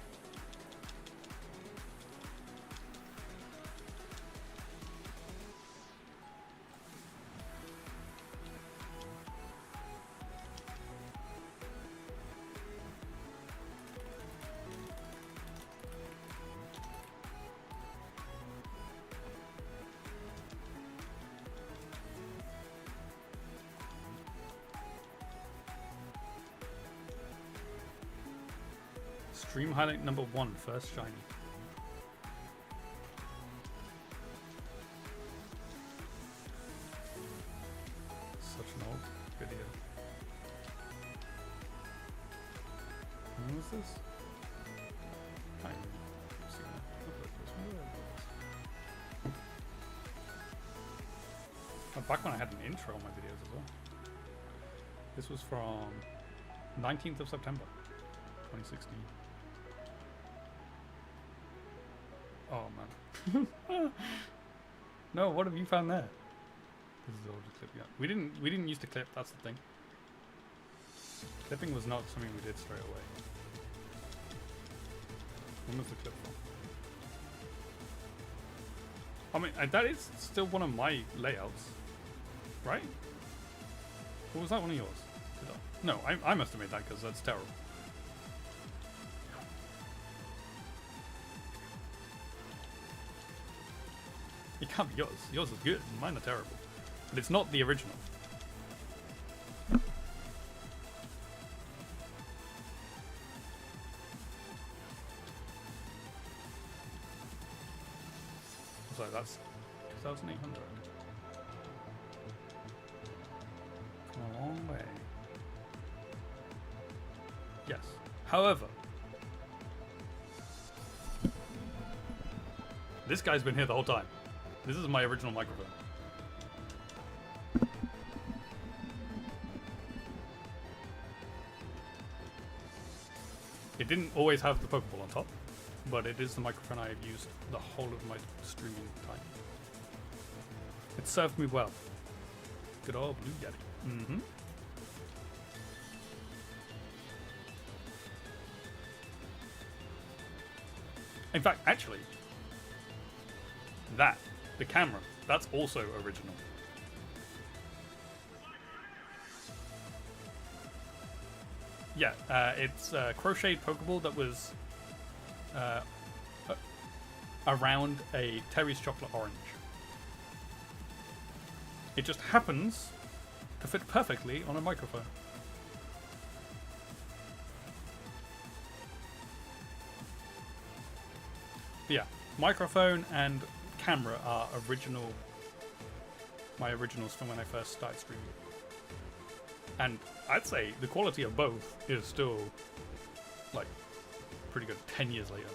Stream highlight number 1, first shiny. Such an old video. When was this? I'm seeing that. Back when I had an intro on my videos as well. This was from 19th of September, 2016. Oh man. No, what have you found there? This is all just clipping up. We didn't used to clip, that's the thing. Clipping was not something we did straight away. When was the clip from? I mean, that is still one of my layouts, right? Or was that one of yours? No, I must have made that because that's terrible. It can't be yours. Yours is good. Mine are terrible. But it's not the original. So that's 2,800. Come a long way. Yes. However, this guy's been here the whole time. This is my original microphone. It didn't always have the Pokeball on top, but it is the microphone I have used the whole of my streaming time. It served me well. Good old Blue Yeti. Mm-hmm. In fact, actually, the camera, that's also original. Yeah, it's a crocheted Pokeball that was around a Terry's Chocolate Orange. It just happens to fit perfectly on a microphone. But yeah, microphone and camera are original my originals from when I first started streaming. And I'd say the quality of both is still, like, pretty good 10 years later.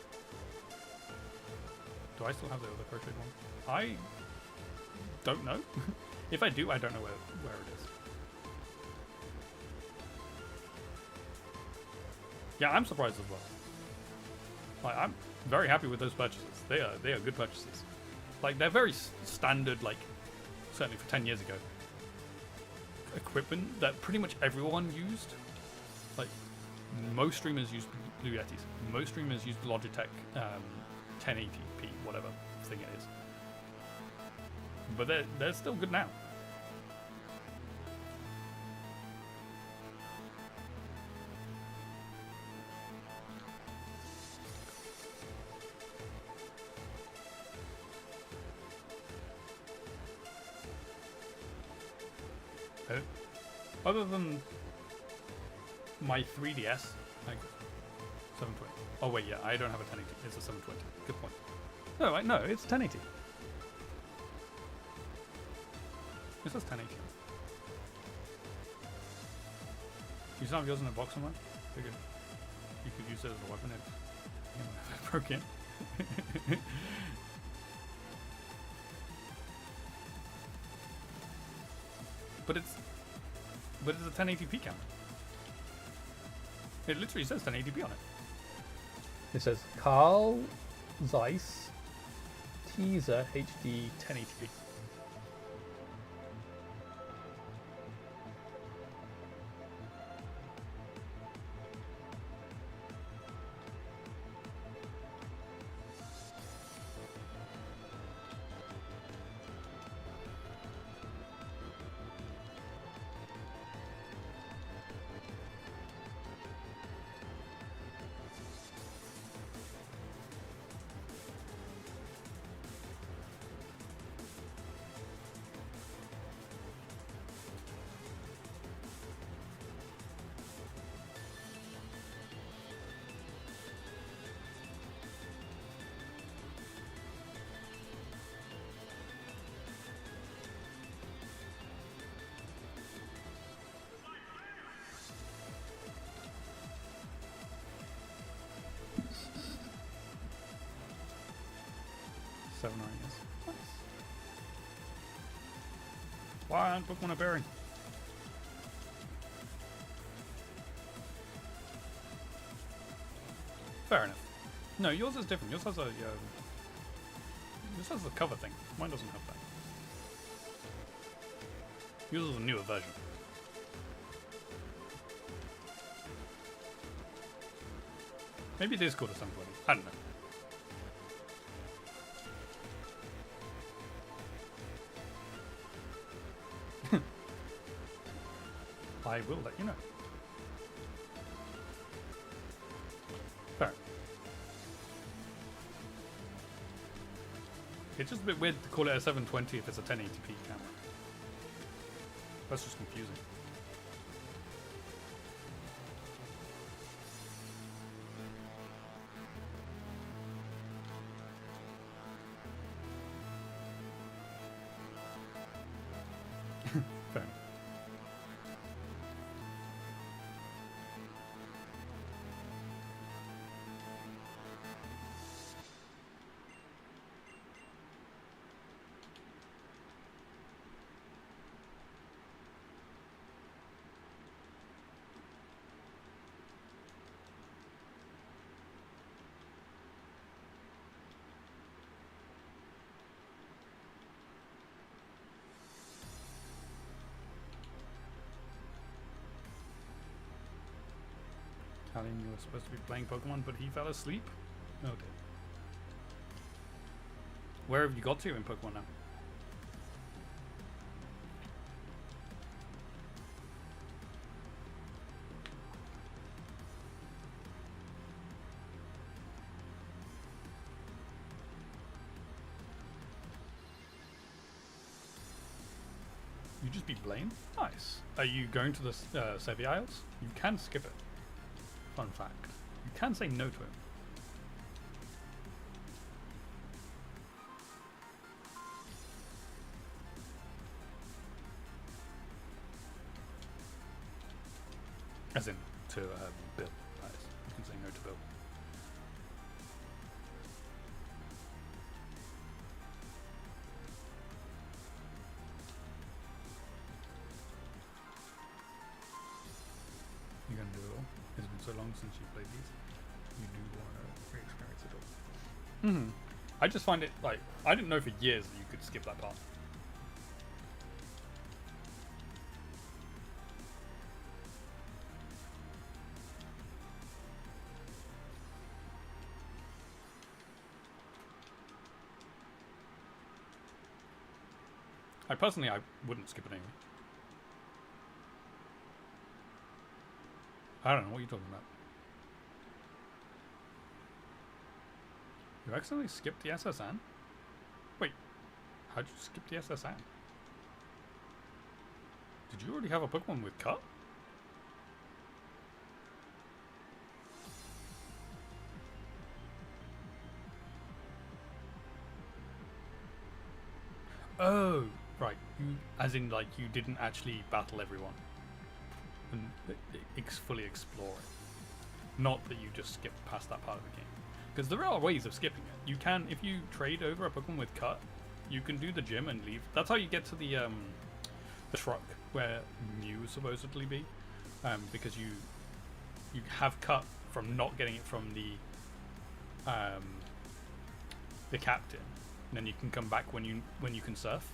Do I still have the other crocheted one? I don't know. If I do, I don't know where it is. Yeah, I'm surprised as well. Like, I'm very happy with those purchases. They are good purchases. Like, they're very standard, like, certainly for 10 years ago, equipment that pretty much everyone used. Like, most streamers used Blue Yetis. Most streamers used Logitech 1080p, whatever thing it is. But they're still good now. Other than my 3DS, like 720. Oh wait, yeah, I don't have a 1080. It's a 720. Good point. No, no, it's 1080. It says 1080. You still have yours in a box somewhere? Figured you could use it as a weapon if it broke in. But it's a 1080p camera. It literally says 1080p on it. It says Carl Zeiss Teaser HD 1080p. Nice. Why aren't Pokemon a bearing? Fair enough. No, yours is different. Yours has a cover thing. Mine doesn't have that. Yours is a newer version. Maybe it is called a 720. I don't know. I will let you know. Fair. It's just a bit weird to call it a 720 if it's a 1080p camera. That's just confusing. Fair. Telling you were supposed to be playing Pokemon, but he fell asleep? Okay. Where have you got to in Pokemon now? You just beat Blaine? Nice. Are you going to the Sevi Isles? You can skip it. Fun fact. You can say no to him. As in to Bill. That is. You can say no to Bill. You're gonna do it all. It's been so long since you played these. You do want to re-experience it all. Mm-hmm. I just find it like I didn't know for years that you could skip that part. I wouldn't skip it anyway. I don't know what you're talking about. You accidentally skipped the SSN? Wait, how'd you skip the SSN? Did you already have a Pokemon with Cut? Oh, right. You, as in, like, you didn't actually battle everyone and fully explore it. Not that you just skipped past that part of the game. Because there are ways of skipping it. You can, if you trade over a Pokemon with Cut, you can do the gym and leave. That's how you get to the truck where Mew would supposedly be, because you have Cut from not getting it from the captain, and then you can come back when you can surf.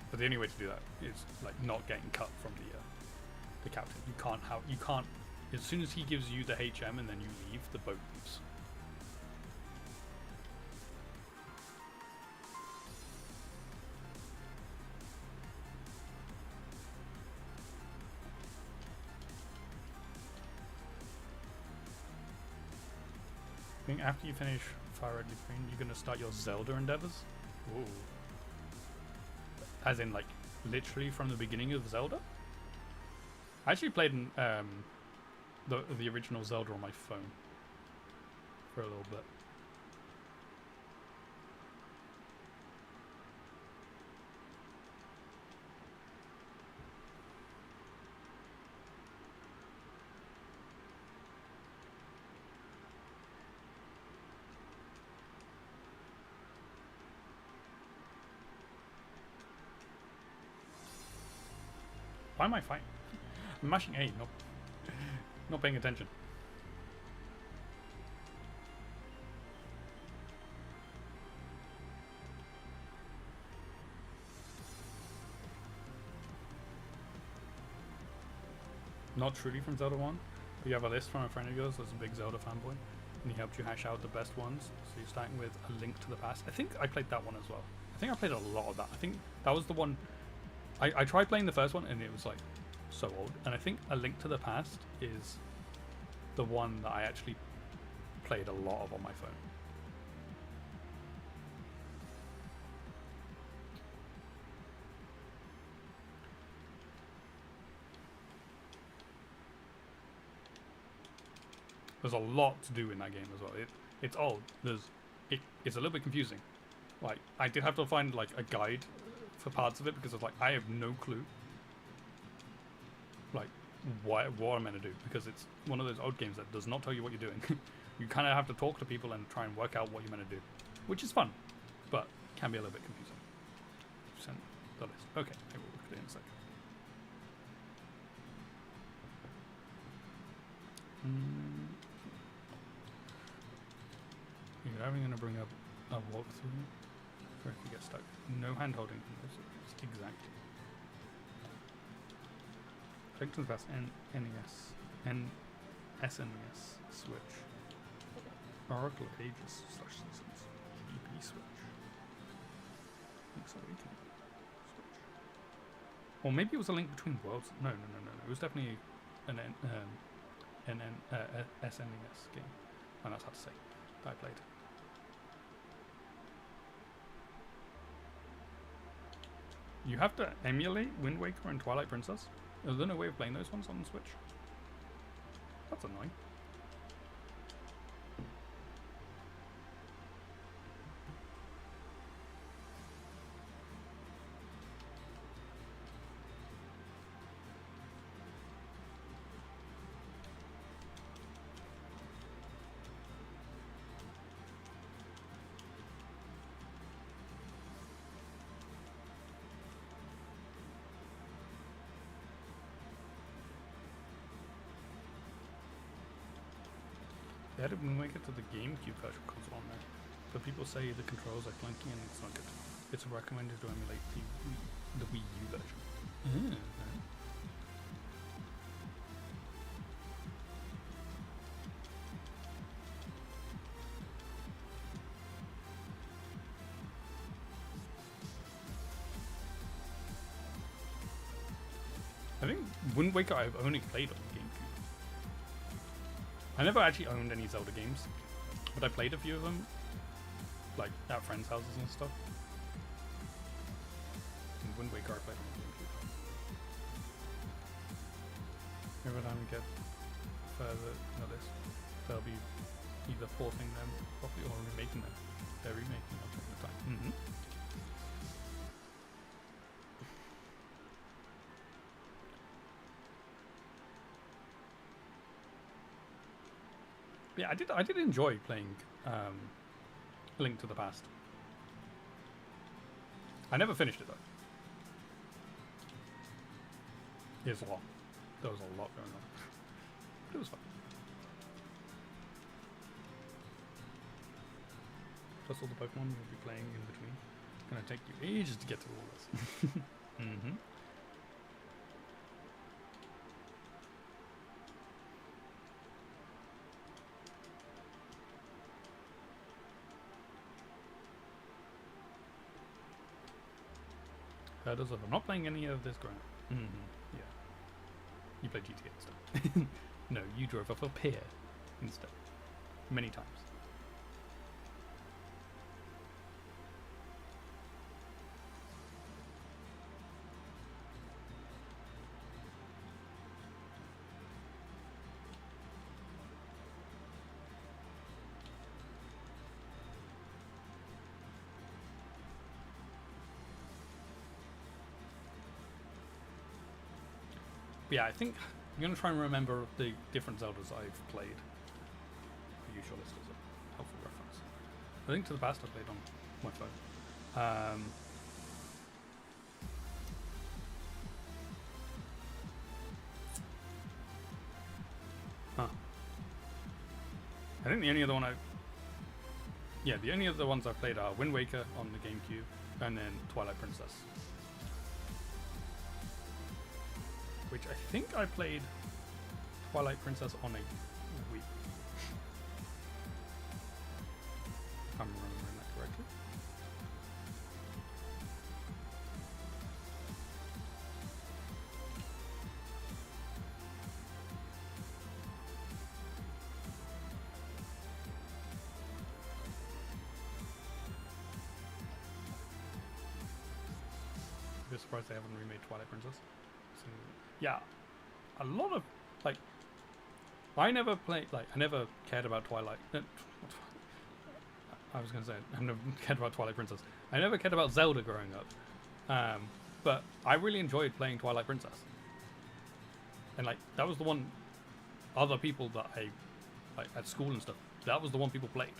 But the only way to do that is like not getting Cut from the captain. You can't as soon as he gives you the HM and then you leave, the boat leaves. I think after you finish Fire Red Leaf Green, you're gonna start your Zelda endeavors. Ooh. As in, like, literally from the beginning of Zelda? I actually played the original Zelda on my phone for a little bit. Why am I fighting? I'm mashing A, not paying attention. Not truly from Zelda 1, but you have a list from a friend of yours that's a big Zelda fanboy, and he helped you hash out the best ones. So you're starting with A Link to the Past. I think I played that one as well. I think I played a lot of that. I think that was the one. I tried playing the first one and it was like so old, and I think A Link to the Past is the one that I actually played a lot of on my phone. There's a lot to do in that game as well. It's old. It's a little bit confusing. Like, I did have to find like a guide for parts of it because of like I have no clue like what I'm meant to do, because it's one of those old games that does not tell you what you're doing. You kind of have to talk to people and try and work out what you're meant to do, which is fun, but can be a little bit confusing. Send the list. Okay, I will look at it in a second. You're having going to bring up a walkthrough for if you get stuck. No hand holding. Exactly. Link to the Past, SNES Switch. Oracle Ages / Seasons. EP Switch. Link's Awakening Switch. Or maybe it was a Link Between Worlds. No. It was definitely an SNES game. And that's hard to say. That I played. You have to emulate Wind Waker and Twilight Princess? Is there no way of playing those ones on the Switch? That's annoying. They added Wind Waker to the GameCube Virtual Console on there, but people say the controls are clunky and it's not good. It's recommended to emulate the Wii U version. I think Wind Waker I've only played on GameCube. I never actually owned any Zelda games, but I played a few of them, like at friends' houses and stuff. And Wind Waker I played on GameCube. Every time we get further into this, they'll be either porting them properly or remaking them. They're remaking them all the time. Yeah, I did enjoy playing Link to the Past. I never finished it though. It's long. There was a lot going on. But it was fun. Plus all the Pokemon we'll be playing in between. It's gonna take you ages to get to all this. Hurdles of not playing any of this ground. Yeah. You play GTA instead. No, you drove off a pier instead. Many times. Yeah, I think I'm going to try and remember the different Zeldas I've played. For you sure list as a helpful reference. I think to the Past I played on my phone. I think the only other one the only other ones I've played are Wind Waker on the GameCube and then Twilight Princess. Which I think I played Twilight Princess on a Wii. If I'm remembering that correctly. I'm just surprised they haven't remade Twilight Princess. So, yeah, a lot of, like, I never cared about Twilight. I was going to say, I never cared about Twilight Princess. I never cared about Zelda growing up. But I really enjoyed playing Twilight Princess. And, like, that was the one other people that I, like, at school and stuff, that was the one people played.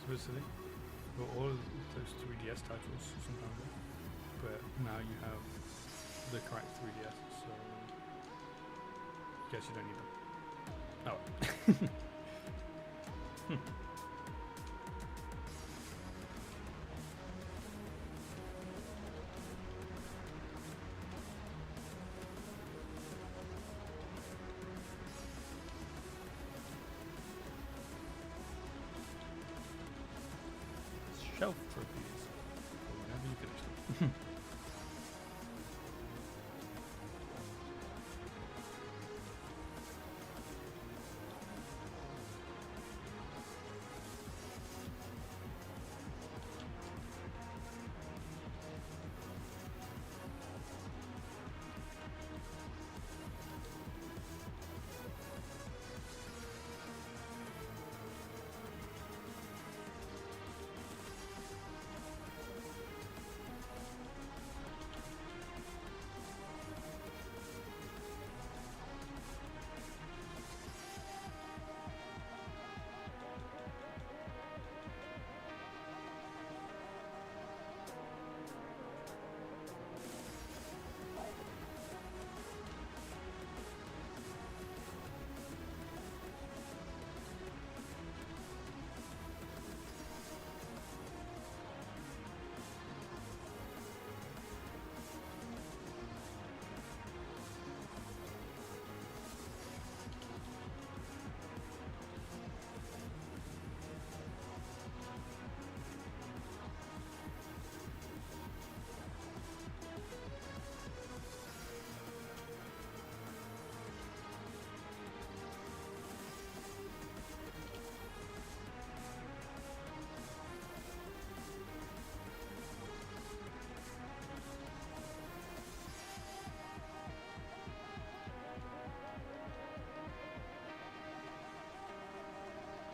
Basically, got all of those 3DS titles some time ago, but now you have the correct 3DS, so I guess you don't need them. Oh. Shelf trophies, whenever you finish them.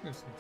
Excuse me.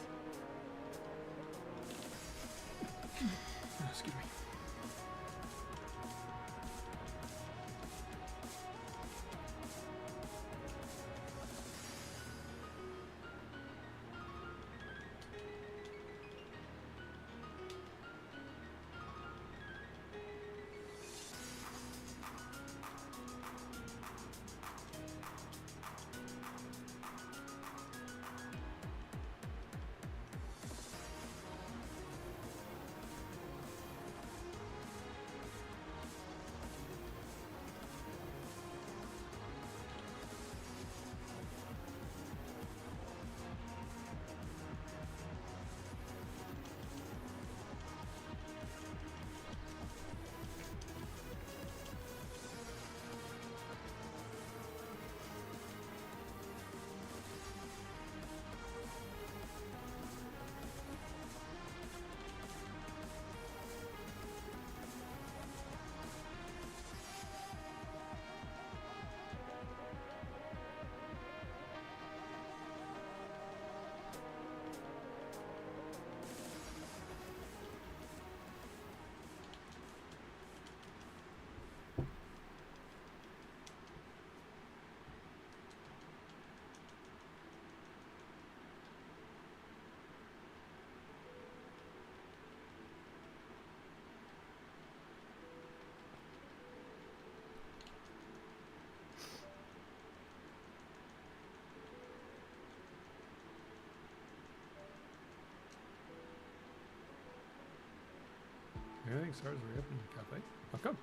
Everything starts reopening the cafe. How come?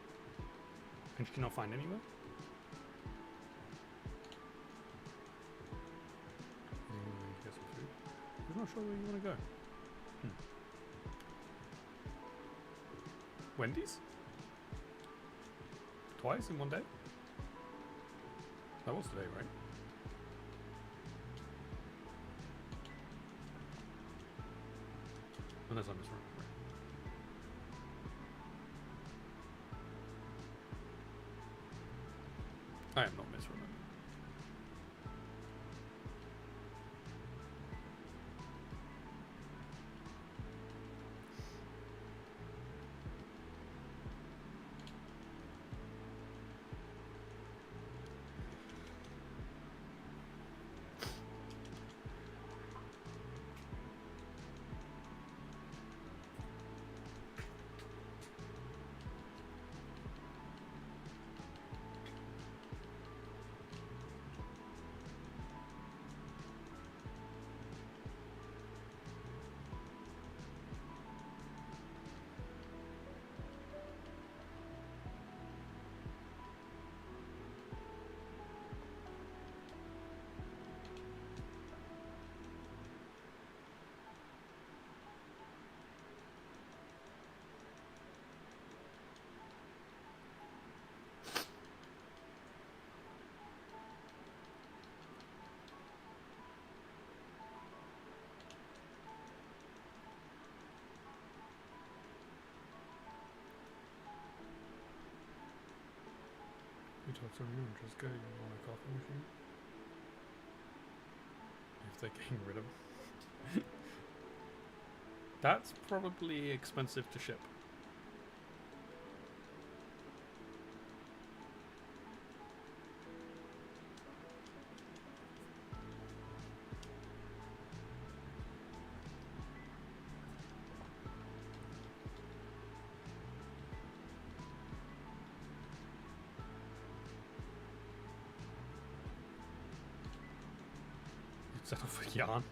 And you cannot find anywhere? Get some food. I'm not sure where you want to go. Wendy's? Twice in one day? That was today, right? Unless I'm misremembering. I am not misremembering. You talk to everyone, just go. You want a coffee machine? If they're getting rid of them. That's probably expensive to ship. Settle for yarn.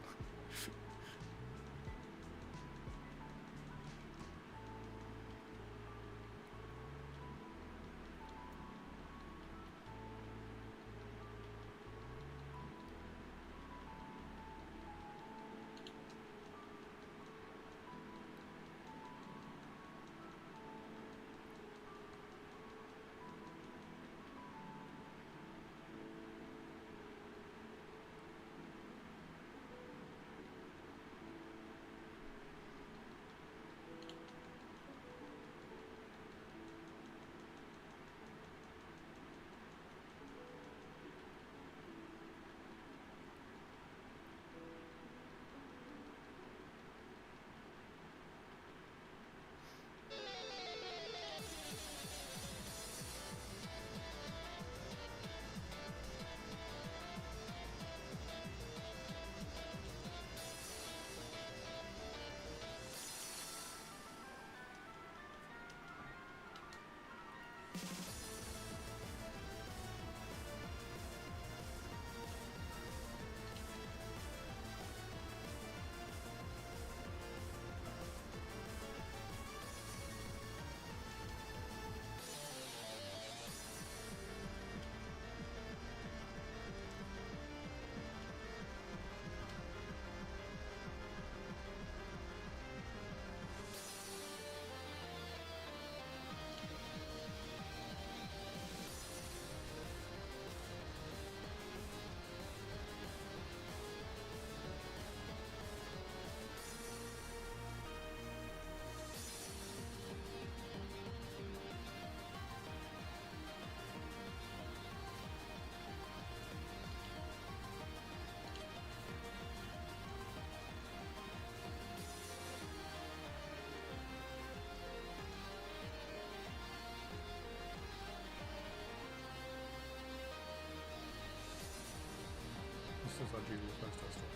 as are due post our story.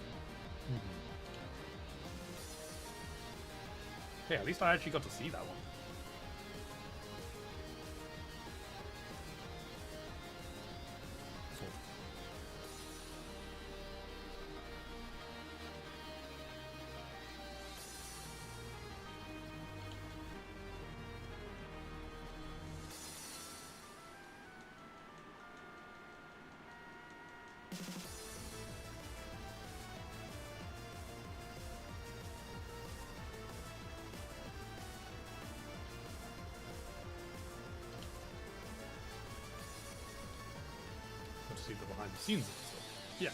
Hey, at least I actually got to see that one. Sort of. Got to see the behind the scenes of the stuff. Yeah.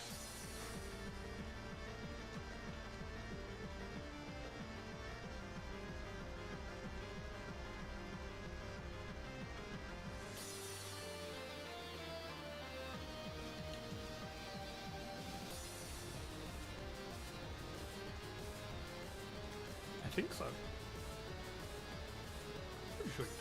I think so. Pretty sure you did.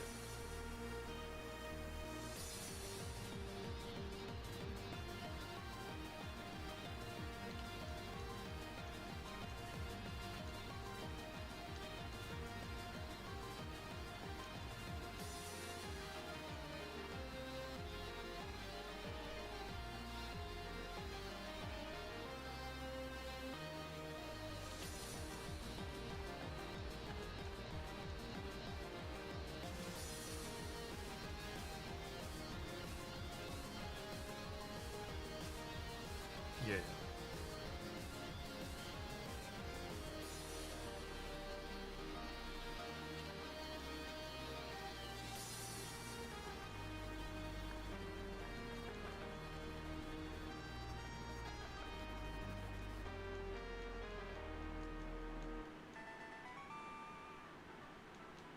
Yeah.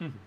Mm-hmm.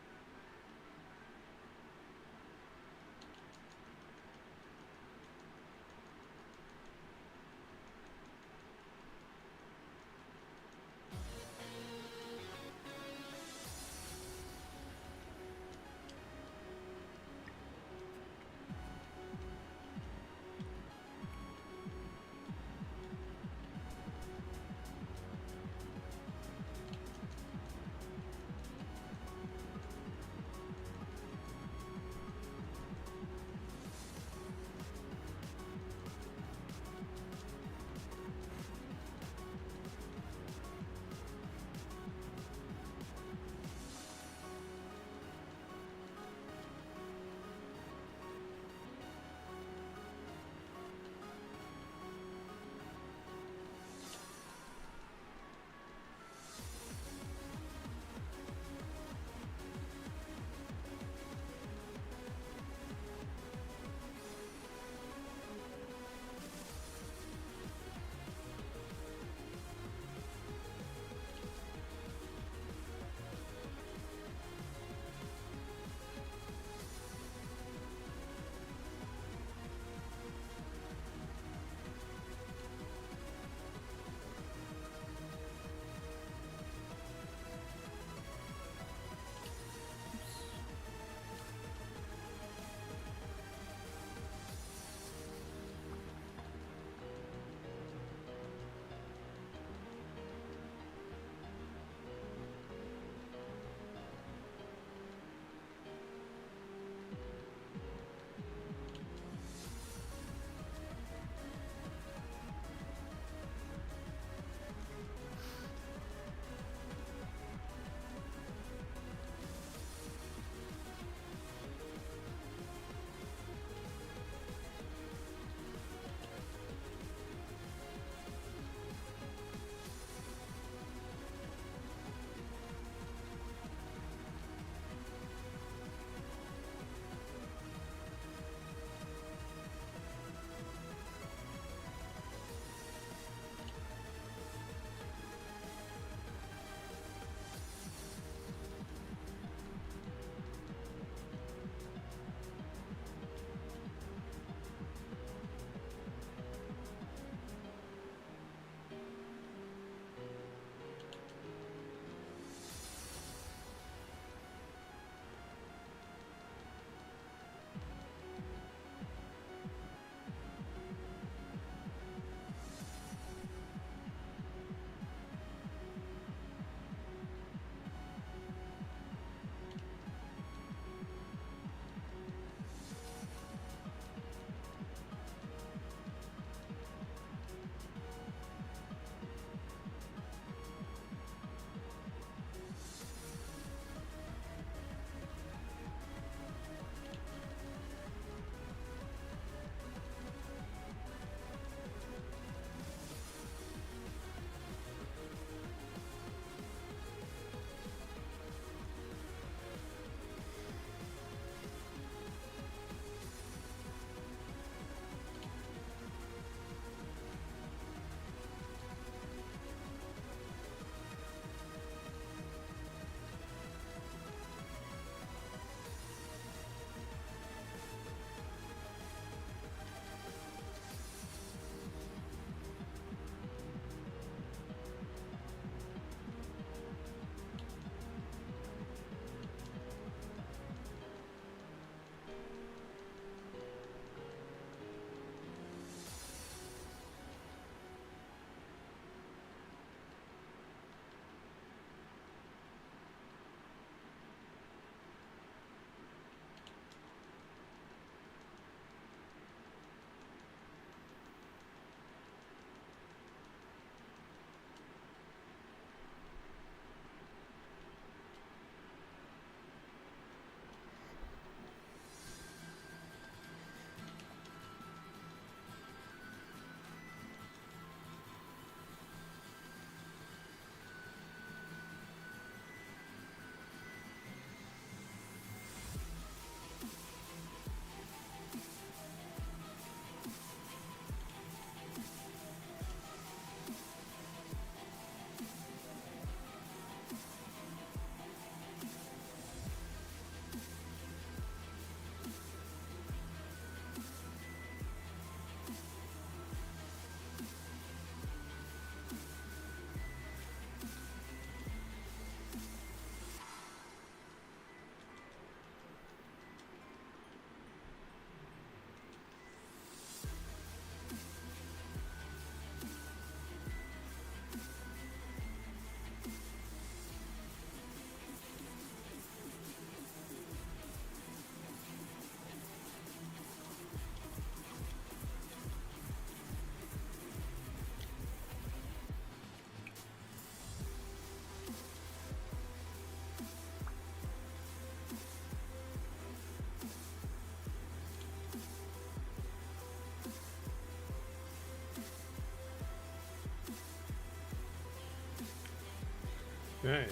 Okay,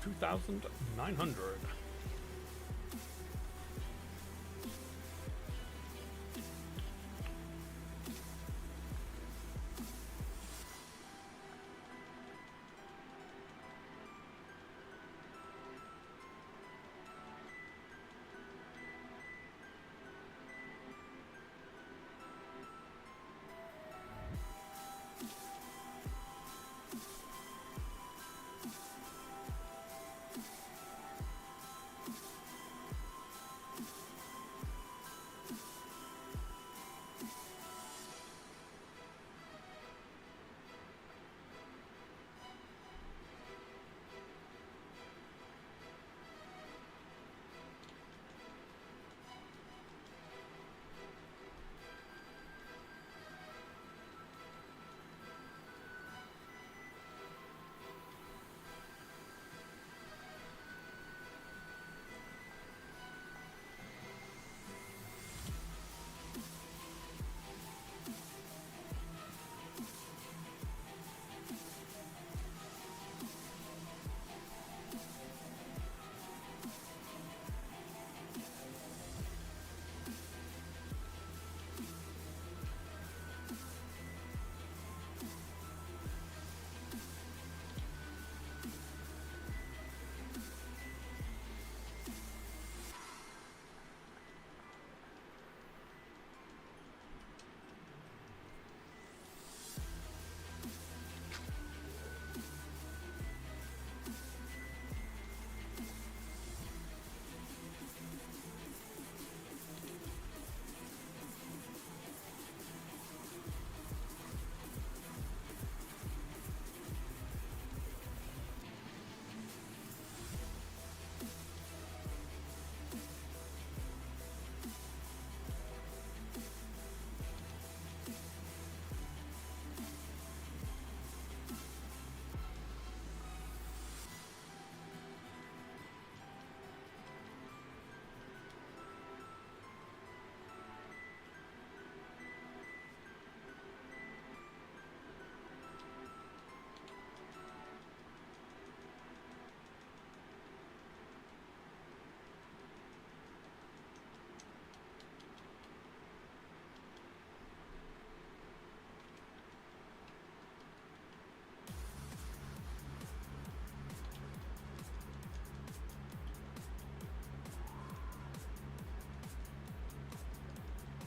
2,900.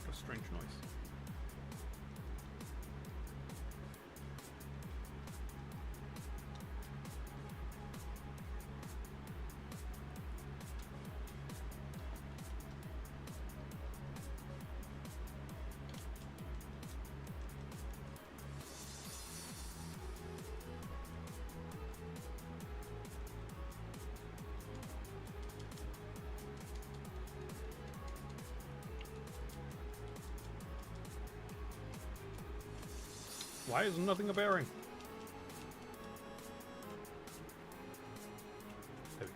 What a strange noise. Why is nothing a bearing? There we go.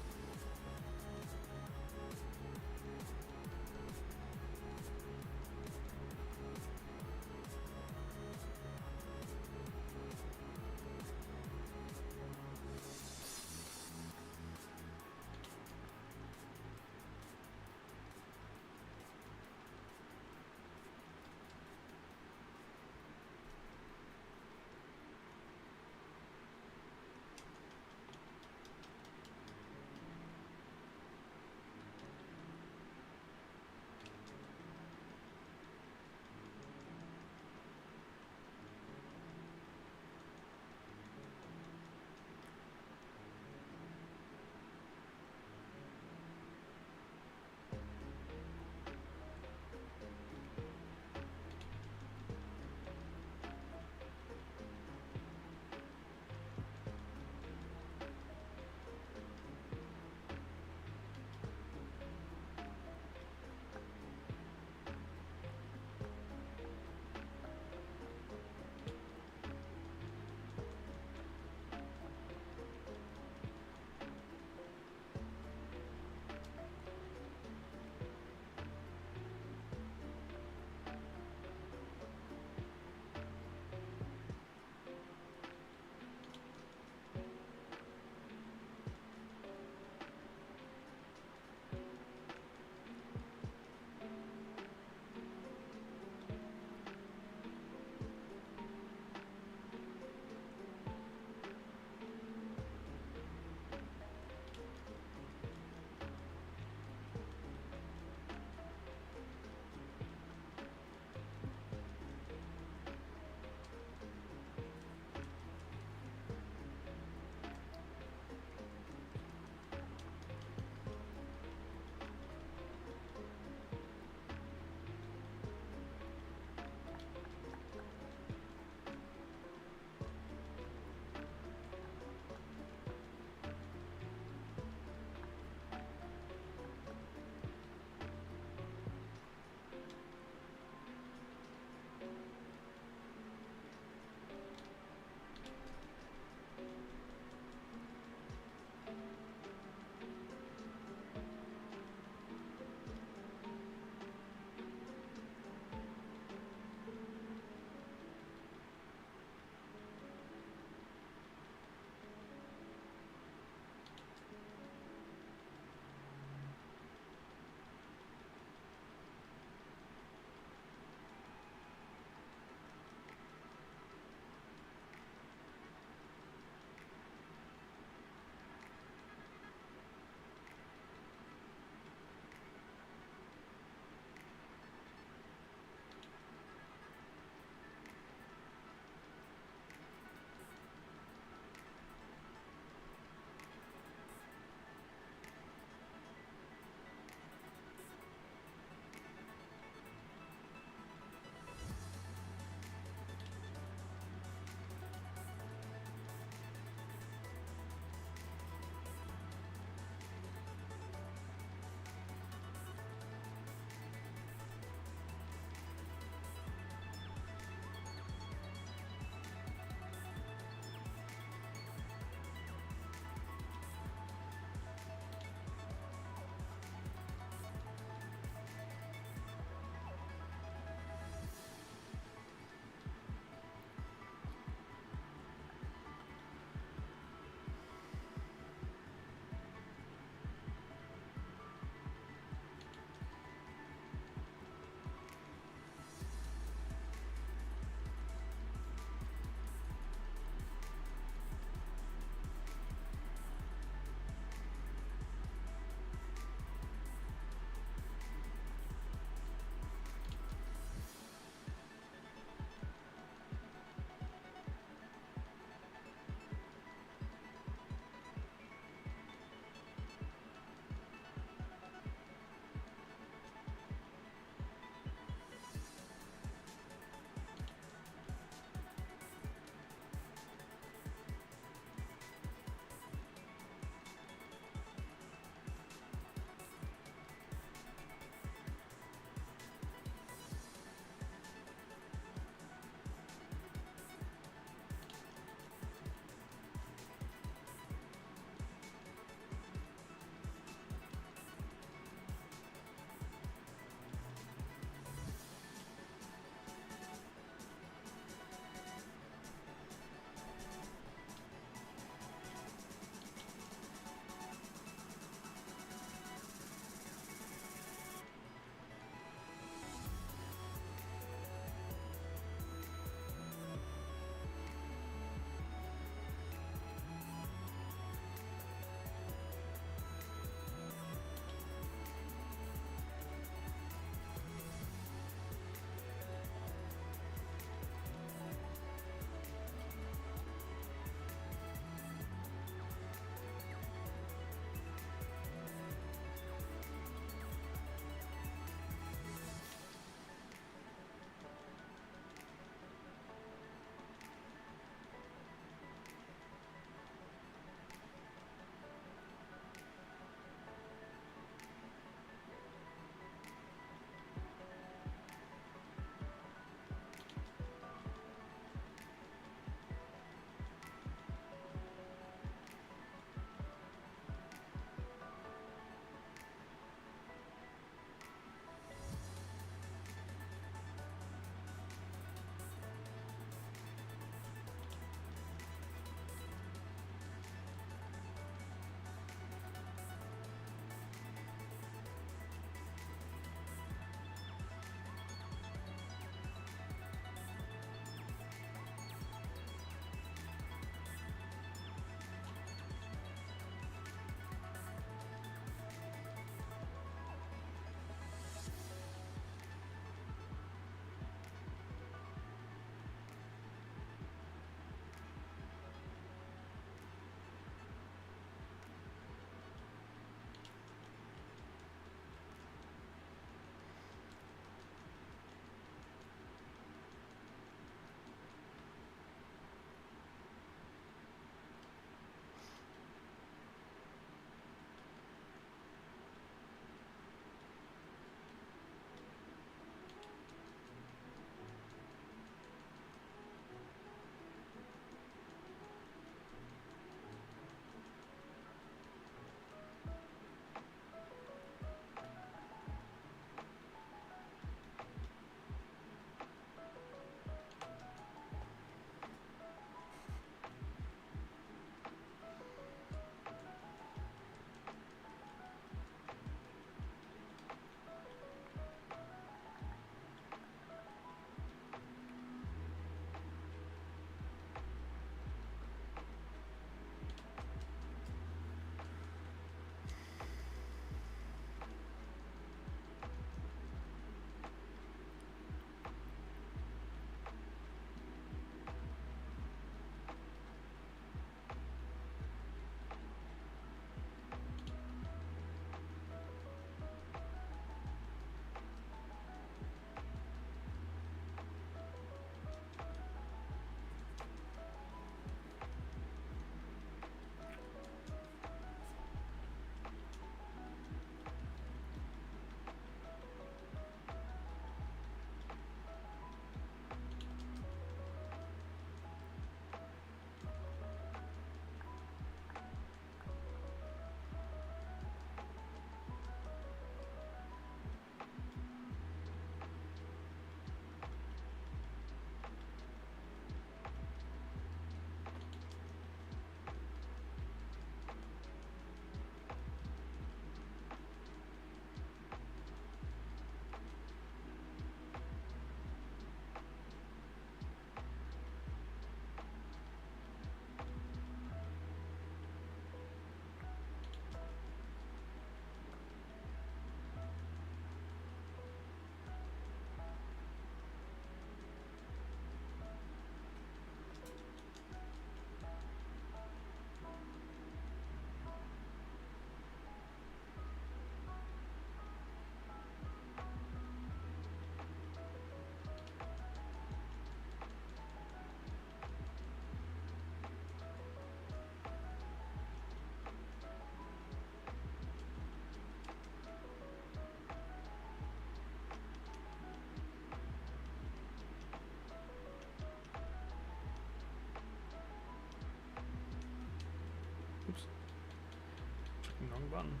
Wrong button.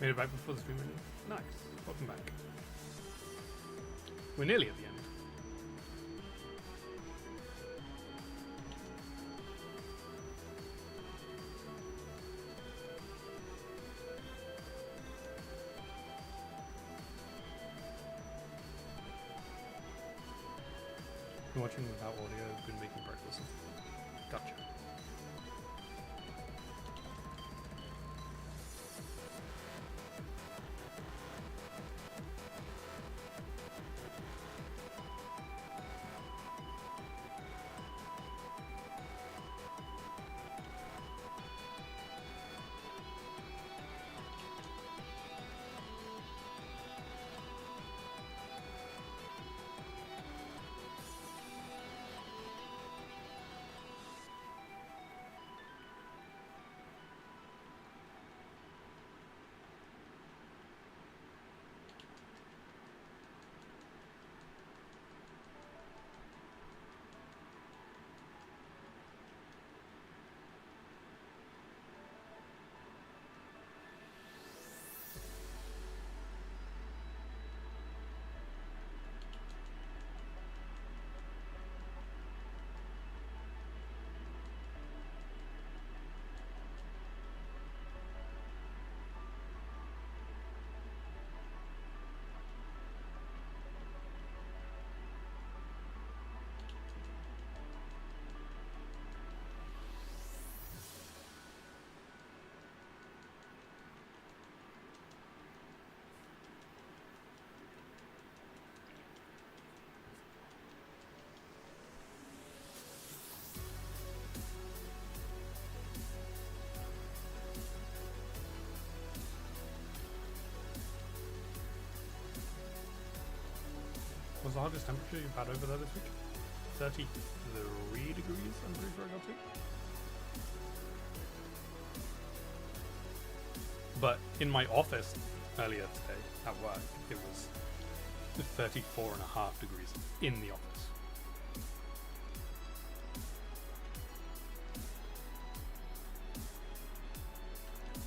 Made it back before the stream ended. Nice. Welcome back. We're nearly at the end. Been watching without audio, been making breakfast. Gotcha. What's the hottest temperature you've had over there this week? 33 degrees, I'm pretty sure I got to. But in my office earlier today at work, it was 34.5 degrees in the office.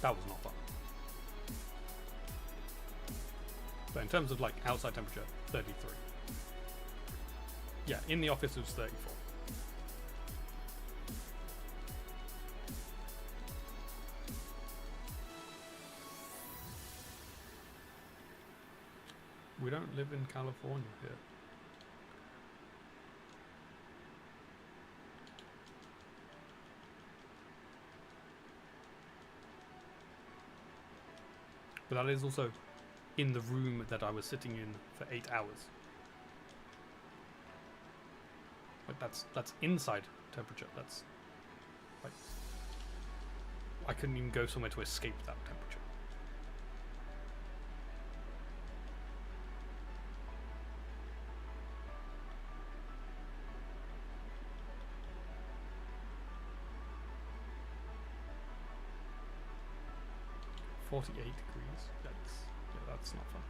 That was not fun. But in terms of like outside temperature, 33. Yeah, in the office it was 34. We don't live in California here. But that is also in the room that I was sitting in for 8 hours. Like that's inside temperature. That's like I couldn't even go somewhere to escape that temperature. .48 degrees. That's not fun.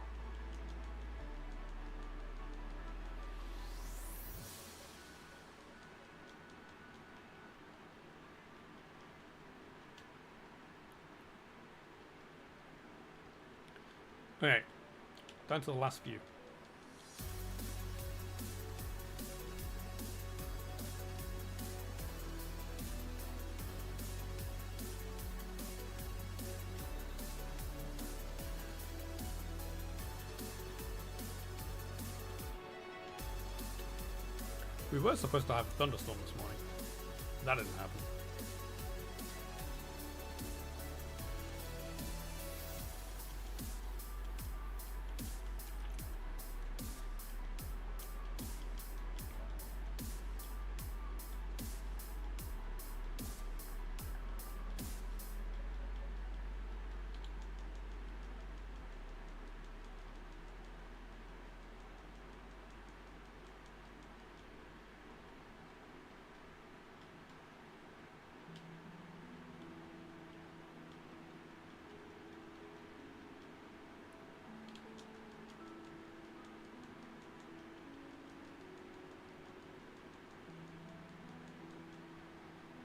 Okay, down to the last few. We were supposed to have a thunderstorm this morning. That didn't happen.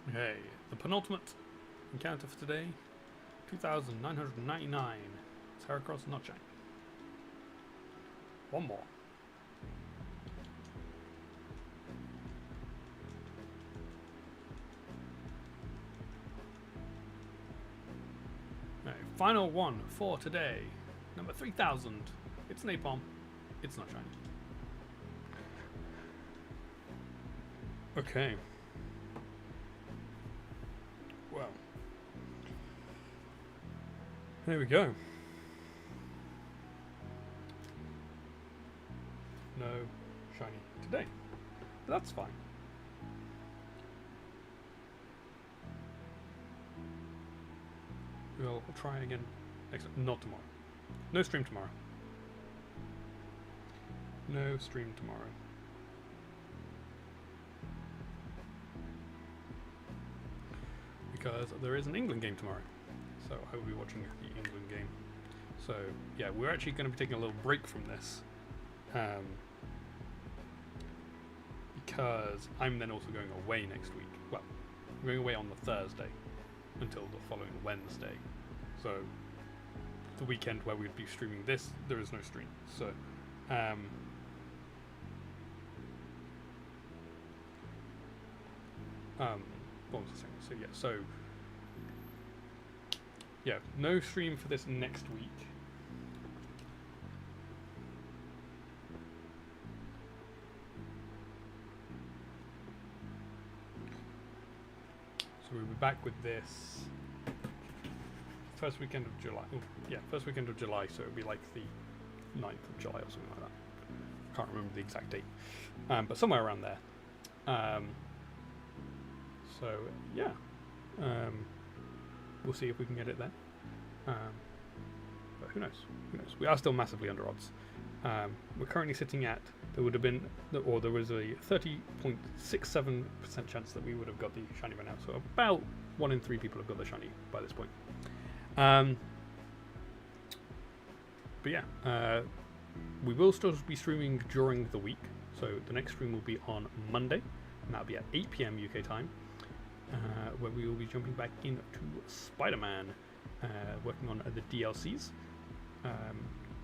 Okay, the penultimate encounter for today, 2,999. Heracross, not shiny. One more. Alright, final one for today. Number 3000. It's Napalm. It's not shiny. Okay. Well. There we go. No shiny today. But that's fine. We'll try again next time. Not tomorrow. No stream tomorrow. No stream tomorrow. Because there is an England game tomorrow. So I will be watching the England game. So yeah, we're actually going to be taking a little break from this. Because I'm then also going away next week. Well, I'm going away on the Thursday until the following Wednesday. So the weekend where we'd be streaming this, there is no stream. So what was I saying? So yeah, no stream for this next week. So we'll be back with this first weekend of July. Oh, yeah, first weekend of July, so it'll be like the 9th of July or something like that. Can't remember the exact date. But somewhere around there. So, yeah. We'll see if we can get it then. But who knows? Who knows? We are still massively under odds. We're currently sitting at, there would have been, or there was a 30.67% chance that we would have got the shiny by now. So about 1 in 3 people have got the shiny by this point. But yeah, we will still be streaming during the week. So the next stream will be on Monday, and that'll be at 8 PM UK time, where we will be jumping back into Spider-Man, working on the DLCs.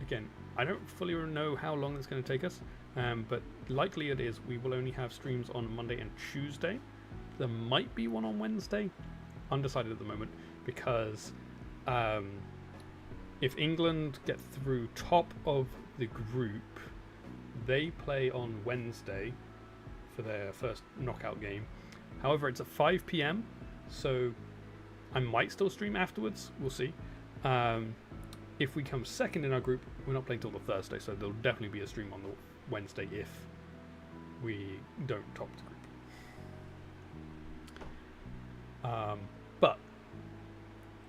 Again, I don't fully know how long it's going to take us, but likely it is we will only have streams on Monday and Tuesday. There might be one on Wednesday, undecided at the moment, because if England get through top of the group, they play on Wednesday for their first knockout game. However, it's at 5 PM, so I might still stream afterwards. We'll see. If we come second in our group, we're not playing till the Thursday, so there'll definitely be a stream on the Wednesday if we don't top the group. But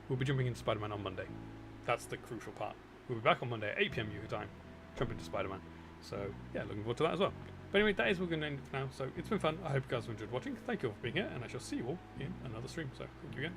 we'll be jumping into Spider-Man on Monday. That's the crucial part. We'll be back on Monday at 8 PM UK time, jump into Spider-Man. So yeah, looking forward to that as well. But anyway, that is what we're going to end it for now. So it's been fun. I hope you guys have enjoyed watching. Thank you all for being here, and I shall see you all in another stream. So thank you again.